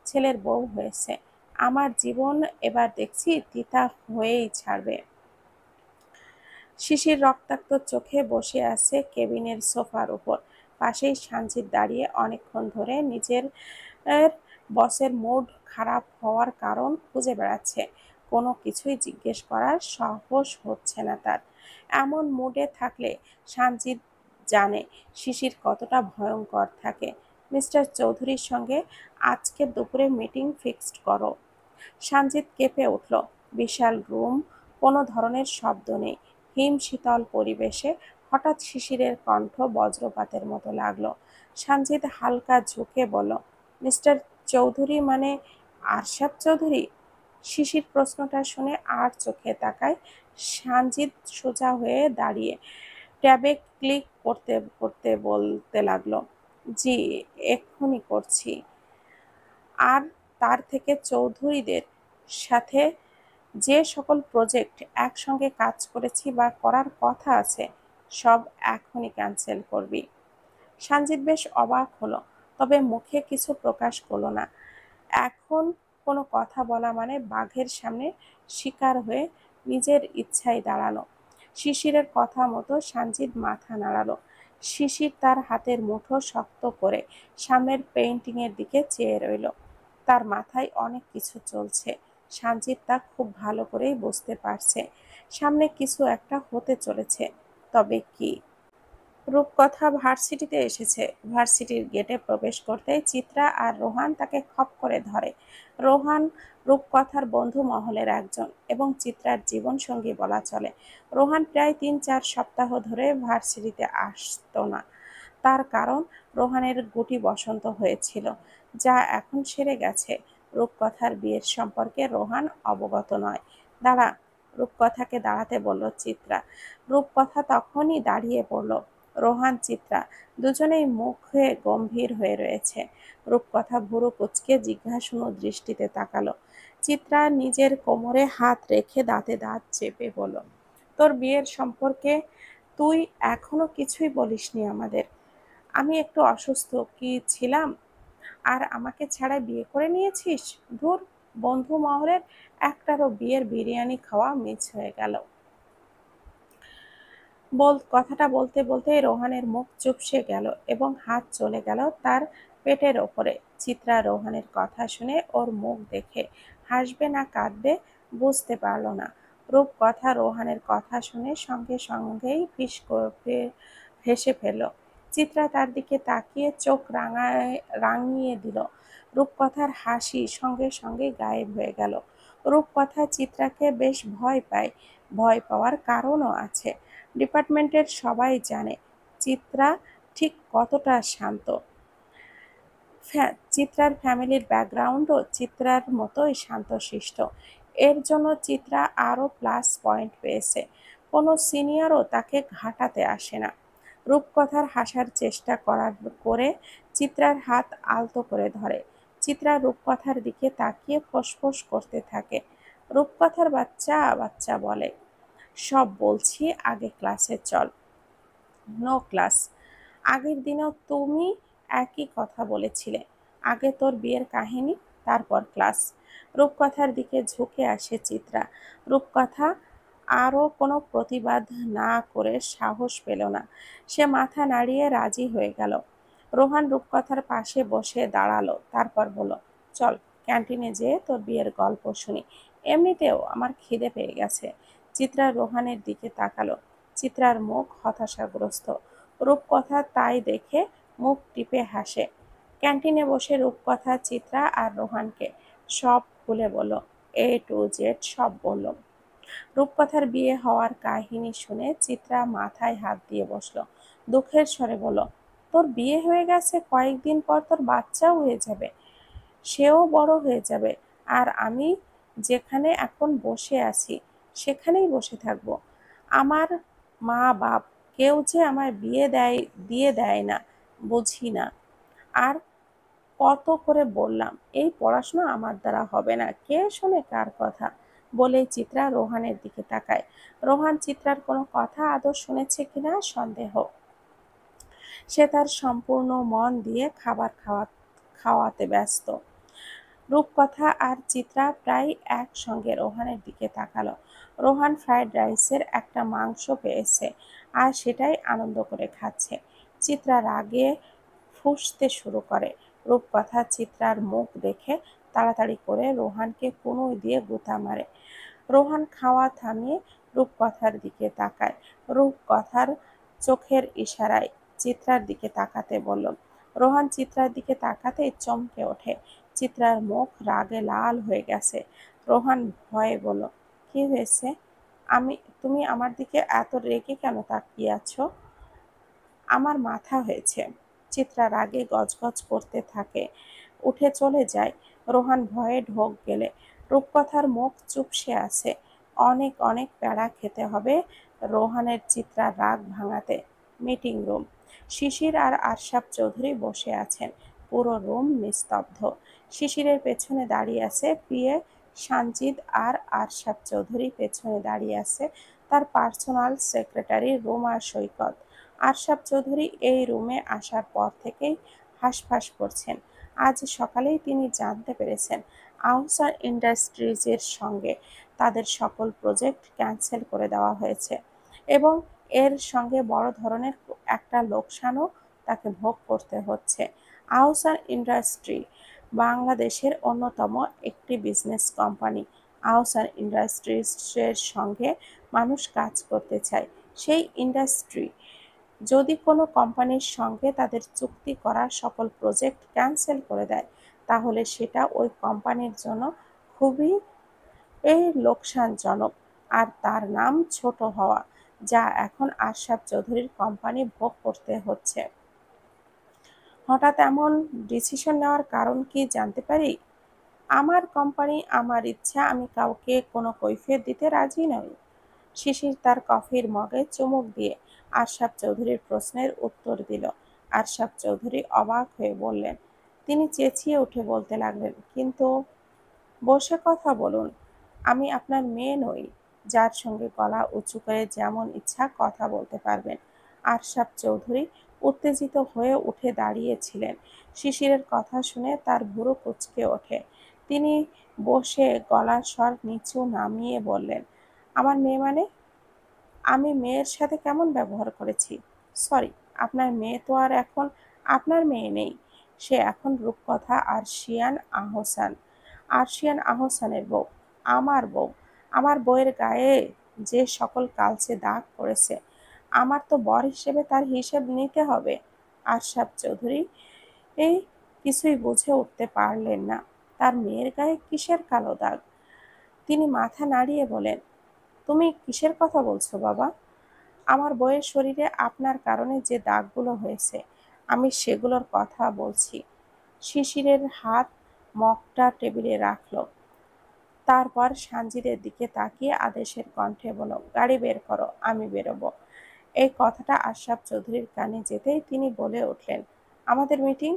ছেলের বউ হয়েছে। আমার জীবন এবার দেখছি তিতা হয়েই ছাড়বে। শিশির রক্তাক্ত চোখে বসে আছে কেবিনের সোফার উপর। পাশেই সানজিদ দাঁড়িয়ে অনেকক্ষণ ধরে নিজের বসের মুড খারাপ হওয়ার কারণ খুঁজে বেড়াচ্ছে। কোনো কিছুই জিজ্ঞেস করার সাহস হচ্ছে না তার। এমন মুডে থাকলে সানজিদ জানে শিশির কতটা ভয়ঙ্কর থাকে। মিস্টার চৌধুরীর সঙ্গে আজকের দুপুরে মিটিং ফিক্সড করো। সানজিদ কেঁপে উঠল। বিশাল রুম, কোনো ধরনের শব্দ নেই। হিম শীতল পরিবেশে হঠাৎ শিশিরের কণ্ঠ বজ্রপাতের মতো লাগলো। সানজিদ হালকা ঝুঁকে বলল, মিস্টার চৌধুরী মানে আরশাদ চৌধুরী? শিশির প্রশ্নটা শুনে আর চোখে তাকায়। সানজিদ সোজা হয়ে দাঁড়িয়ে ট্যাবে ক্লিক করতে করতে বলতে লাগলো, জি, এক্ষুনি করছি। আর তার থেকে চৌধুরীদের সাথে যে সকল প্রজেক্ট একসঙ্গে কাজ করেছি বা করার কথা আছে সব এখনই ক্যান্সেল করবি। সানজিদ বেশ অবাক হলো, তবে মুখে কিছু প্রকাশ করলো না। এখন কোনো কথা বলা মানে বাঘের সামনে শিকার হয়ে নিজের ইচ্ছায় দাঁড়ানো। শিশিরের কথা মতো সানজিদ মাথা নাড়ালো। শিশির তার হাতের মুঠো শক্ত করে সামনের পেইন্টিংয়ের দিকে চেয়ে রইল। তার মাথায় অনেক কিছু চলছে। সানজিদ তা খুব ভালো করেই বুঝতে পারছে। সামনে কিছু একটা হতে চলেছে, তবে কি? রূপকথা ভার্সিটিতে এসেছে। ভার্সিটির গেটে প্রবেশ করতেই চিত্রা আর রোহান তাকে খপ করে ধরে। রোহান রূপকথার বন্ধু মহলের একজন এবং চিত্রার জীবনসঙ্গী বলা চলে। রোহান প্রায় ৩-৪ সপ্তাহ ধরে ভার্সিটিতে আসতো না। তার কারণ রোহানের গুটি বসন্ত হয়েছিল, যা এখন সেরে গেছে। রূপকথার বিয়ের সম্পর্কে রোহান অবগত নয়। দাঁড়া, রূপকথাকে দাঁড়াতে বলল চিত্রা। রূপকথা তখনই দাঁড়িয়ে পড়ল। রোহান, চিত্রা দুজনেই মুখে গম্ভীর হয়ে রয়েছে। রূপকথা ভুরু কুঁচকে জিজ্ঞাসু দৃষ্টিতে তাকালো। চিত্রা নিজের কোমরে হাত রেখে দাঁতে দাঁত চেপে বলল, তোর বিয়ের সম্পর্কে তুই এখনো কিছুই বলিসনি আমাদের। আমি একটু অসুস্থ কি ছিলাম, আর আমাকে ছাড়া বিয়ে করে নিয়েছিস? ধুর, বন্ধু মহলের একটারও বিয়ের বিরিয়ানি খাওয়া মিস হয়ে গেল। কথাটা বলতে বলতেই রোহানের মুখ চুপসে গেল এবং হাত চলে গেল তার পেটের ওপরে। চিত্রা রোহানের কথা শুনে ওর মুখ দেখে হাসবে না কাঁদবে বুঝতে পারল না। রূপকথা রোহানের কথা শুনে সঙ্গে সঙ্গেই ফিস করে হেসে ফেলল। চিত্রা তার দিকে তাকিয়ে চোখ রাঙিয়ে দিল। রূপকথার হাসি সঙ্গে সঙ্গে গায়েব হয়ে গেল। রূপকথা চিত্রাকে বেশ ভয় পায়। ভয় পাওয়ার কারণও আছে। ডিপার্টমেন্টের সবাই জানে চিত্রা ঠিক কতটা শান্ত। চিত্রার ফ্যামিলির ব্যাকগ্রাউন্ডও চিত্রার মতোই শান্তশিষ্ট। এর জন্য চিত্রা আরও প্লাস পয়েন্ট পেয়েছে। কোনো সিনিয়রও তাকে ঘাঁটাতে আসে না। রূপকথার হাসার চেষ্টা করে চিত্রার হাত আলতো করে ধরে। চিত্রা রূপকথার দিকে তাকিয়ে ফোঁস করতে থাকে। রূপকথার বাচ্চা বাচ্চা বলে, সব বলছি, আগে ক্লাসে চল। No class. আগের দিনেও তুমি একই কথা বলেছিলে। আগে তোর বিয়ের কাহিনী, তারপর ক্লাস। রূপকথার দিকে ঝুঁকে আসে চিত্রা। রূপকথা আরও কোনো প্রতিবাদ না করে সাহস পেল না। সে মাথা নাড়িয়ে রাজি হয়ে গেল। রোহান রূপকথার পাশে বসে দাঁড়ালো, তারপর বলল, চল ক্যান্টিনে যেয়ে তোর বিয়ের গল্প শুনি। এমনিতেও আমার খিদে পেয়ে গেছে। চিত্রা রোহানের দিকে তাকালো। চিত্রার মুখ হতাশাগ্রস্ত। রূপকথা তাই দেখে মুখ টিপে হাসে। ক্যান্টিনে বসে রূপকথা চিত্রা আর রোহানকে সব খুলে বলল, A to Z সব বলল। রূপকথার বিয়ে হওয়ার কাহিনী শুনে চিত্রা মাথায় হাত দিয়ে বসলো। দুঃখের স্বরে বলল, তোর বিয়ে হয়ে গেছে, কয়েকদিন পর তোর বাচ্চাও হয়ে যাবে, সেও বড় হয়ে যাবে, আর আমি যেখানে এখন বসে আছি সেখানেই বসে থাকবো। আমার মা বাপ কেউ যে আমায় দিয়ে দেয় না, বুঝি না। আর কত করে বললাম এই পড়াশোনা আমার দ্বারা হবে না, কে শোনে কার কথা? বলেই চিত্রা রোহানের দিকে তাকায়। রোহান চিত্রার কোনো কথা আদৌ শুনেছে কিনা সন্দেহ। সে তার সম্পূর্ণ মন দিয়ে খাওয়াতে ব্যস্ত। রূপকথা আর চিত্রা প্রায় একসঙ্গে রোহানের দিকে তাকালো। রোহান ফ্রাইড রাইসের একটা মাংস পেয়েছে আর সেটাই আনন্দ করে খাচ্ছে। চিত্রা রাগে ফুঁসতে শুরু করে। রূপকথা চিত্রার মুখ দেখে তাড়াতাড়ি করে রোহানকে কনুই দিয়ে গুঁতা মারে। রোহান খাওয়া থামিয়ে রূপকথার দিকে তাকায়। রূপকথার চোখের ইশারায় চিত্রার দিকে তাকাতে বলল। রোহান চিত্রার দিকে তাকাতেই চমকে ওঠে। চিত্রার মুখ রাগে লাল হয়ে গেছে। রোহান ভয়ে বলল, কি হয়েছে? তুমি আমার দিকে এত রেগে কেন তাকিয়ে আছো? আমার মাথা হয়েছে। চিত্রা রাগে গজগজ করতে থাকে। উঠে উঠে চলে যায়। রোহান ভয়ে ঢোক গেলে। রূপকথার মুখ চুপসে আছে। অনেক অনেক প্যারা খেতে হবে রোহানের চিত্রার রাগ ভাঙাতে। Meeting room. শিশির আর আরশাদ চৌধুরী বসে আছেন। পুরো রুম নিস্তব্ধ। শিশিরের পেছনে দাঁড়িয়ে আছে পিএ সানজিদ আর আরশাদ চৌধুরী পেছনে দাঁড়িয়ে আছে তার পার্সোনাল সেক্রেটারি রোমা সৈকত। আরশাদ চৌধুরী এই রুমে আসার পর থেকেই হাঁসফাঁস করছেন। আজ সকালেই তিনি জানতে পেরেছেন আহসান ইন্ডাস্ট্রিজের সঙ্গে তাদের সকল প্রজেক্ট ক্যান্সেল করে দেওয়া হয়েছে এবং এর সঙ্গে বড় ধরনের একটা লোকসানও তাকে ভোগ করতে হচ্ছে। আহসান ইন্ডাস্ট্রি বাংলাদেশের অন্যতম একটি বিজনেস কোম্পানি। আহসান ইন্ডাস্ট্রিজের সঙ্গে মানুষ কাজ করতে চায়। সেই ইন্ডাস্ট্রি যদি কোনো কোম্পানির সঙ্গে তাদের চুক্তি করা সকল প্রজেক্ট ক্যান্সেল করে দেয়, তাহলে সেটা ওই কোম্পানির জন্য খুবই লোকসানজনক। আর তার নাম ছোট হওয়া, যা এখন আরশাদ চৌধুরীর কোম্পানি ভোগ করতে হচ্ছে। হঠাৎ এমন ডিসিশন নেওয়ার কারণ কি জানতে পারি? আমার কোম্পানি, আমার ইচ্ছা, আমি কাউকে কোনো কৈফিয়ত দিতে রাজি নই। শিশির তার কফির মগে চুমুক দিয়ে আরশাদ চৌধুরীর প্রশ্নের উত্তর দিল। আরশাদ চৌধুরী অবাক হয়ে বললেন। তিনি চেঁচিয়ে উঠে বলতে লাগলেন, কিন্তু বসে কথা বলুন। আমি আপনার মেয়ে নই, যার সঙ্গে গলা উঁচু করে যেমন ইচ্ছা কথা বলতে পারবেন। আরশাদ চৌধুরী উত্তেজিত হয়ে উঠে দাঁড়িয়েছিলেন। শিশিরের কথা শুনে তার ভুরু কুঁচকে ওঠে। তিনি বসে গলার স্বর নিচু নামিয়ে বললেন, আমার মেয়ে মানে? আমি মেয়ের সাথে কেমন ব্যবহার করেছি? সরি, আপনার মেয়ে তো আর এখন আপনার মেয়ে নেই। সে এখন রূপকথা আরশিয়ান আহসানের বউ, আমার বউ। আমার বউয়ের গায়ে যে সকল কালচে দাগ পড়েছে, আমার তো বর হিসেবে তার হিসেব নিতে হবে। আরশাদ চৌধুরী এই কিছুই বুঝে উঠতে পারলেন না। তার মেয়ের গায়ে কিসের কালো দাগ? তিনি মাথা নাড়িয়ে বলেন, তুমি কিসের কথা বলছো বাবা? আমার বউয়ের শরীরে আপনার কারণে যে দাগগুলো হয়েছে, আমি সেগুলোর কথা বলছি। শিশিরের হাত মগটা টেবিলে রাখল। তারপর সানজিদের দিকে তাকিয়ে আদেশের কণ্ঠে বলল, গাড়ি বের করো, আমি বেরোবো। এই কথাটা আশরাফ চৌধুরীর কানে যেতেই তিনি বলে উঠলেন, আমাদের মিটিং?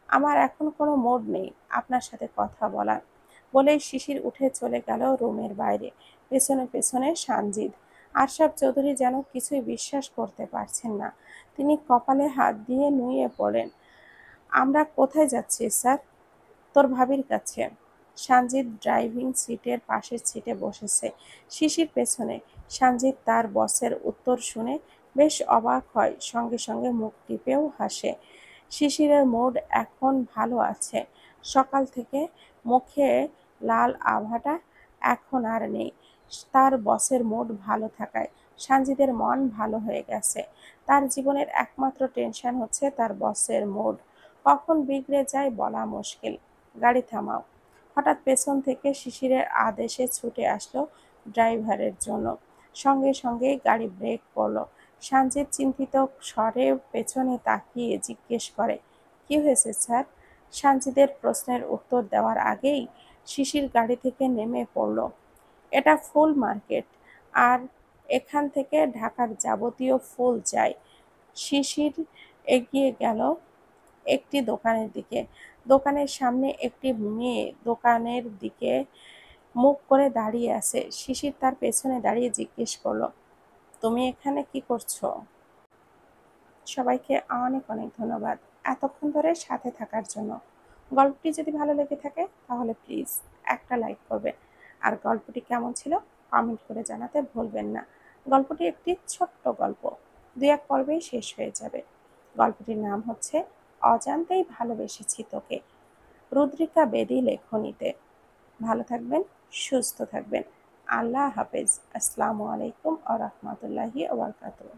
আমার এখন কোনো মুড নেই আপনার সাথে কথা বলার। বলেই শিশির উঠে চলে গেল রুমের বাইরে। পেছনে পেছনে সানজিদ। আশরাফ চৌধুরী যেন কিছুই বিশ্বাস করতে পারছেন না। তিনি কপালে হাত দিয়ে নুয়ে পড়েন। আমরা কোথায় যাচ্ছি স্যার? তোর ভাবির কাছে। সানজিদ ড্রাইভিং সিটের পাশের সিটে বসেছে, শিশির পেছনে। সানজিদ তার বসের উত্তর শুনে বেশ অবাক হয়, সঙ্গে সঙ্গে মুখ টিপেও হাসে। শিশিরের মুড এখন ভালো আছে। সকাল থেকে মুখে লাল আভাটা এখন আর নেই। তার বসের মুড ভালো থাকায় সানজিদের মন ভালো হয়ে গেছে। তার জীবনের একমাত্র টেনশন হচ্ছে তার বসের মুড কখন বিগড়ে যায় বলা মুশকিল। গাড়ি থামাও। হঠাৎ পেছন থেকে শিশিরের আদেশে ছুটে আসলো ড্রাইভারের জন্য। সঙ্গে সঙ্গেই গাড়ি ব্রেক করলো। সানজিদ চিন্তিত স্বরে পেছনে তাকিয়ে জিজ্ঞেস করে, কি হয়েছে স্যার? সানজিদের প্রশ্নের উত্তর দেওয়ার আগেই শিশির গাড়ি থেকে নেমে পড়ল। এটা ফুল মার্কেট, আর এখান থেকে ঢাকার যাবতীয় ফুল যায়। শিশির এগিয়ে গেল একটি দোকানের দিকে। দোকানের সামনে একটি মেয়ে দোকানের দিকে মুখ করে দাঁড়িয়ে আছে। শিশির তার পেছনে দাঁড়িয়ে জিজ্ঞেস করলো, তুমি এখানে কি করছো? সবাইকে অনেক অনেক ধন্যবাদ এতক্ষণ ধরে সাথে থাকার জন্য। গল্পটি যদি ভালো লেগে থাকে তাহলে প্লিজ একটা লাইক করবেন, আর গল্পটি কেমন ছিল কমেন্ট করে জানাতে ভুলবেন না। গল্পটি একটি ছোট্ট গল্প, 2-1 পর্বেই শেষ হয়ে যাবে। গল্পটির নাম হচ্ছে অজান্তেই ভালোবেসেছি তোকে। রুদ্রিকা বেদী লেখনীতে। ভালো থাকবেন, সুস্থ থাকবেন। আল্লাহ হাফেজ। আসসালামু আলাইকুম ওয়া রাহমাতুল্লাহি ওয়া বারাকাতুহু।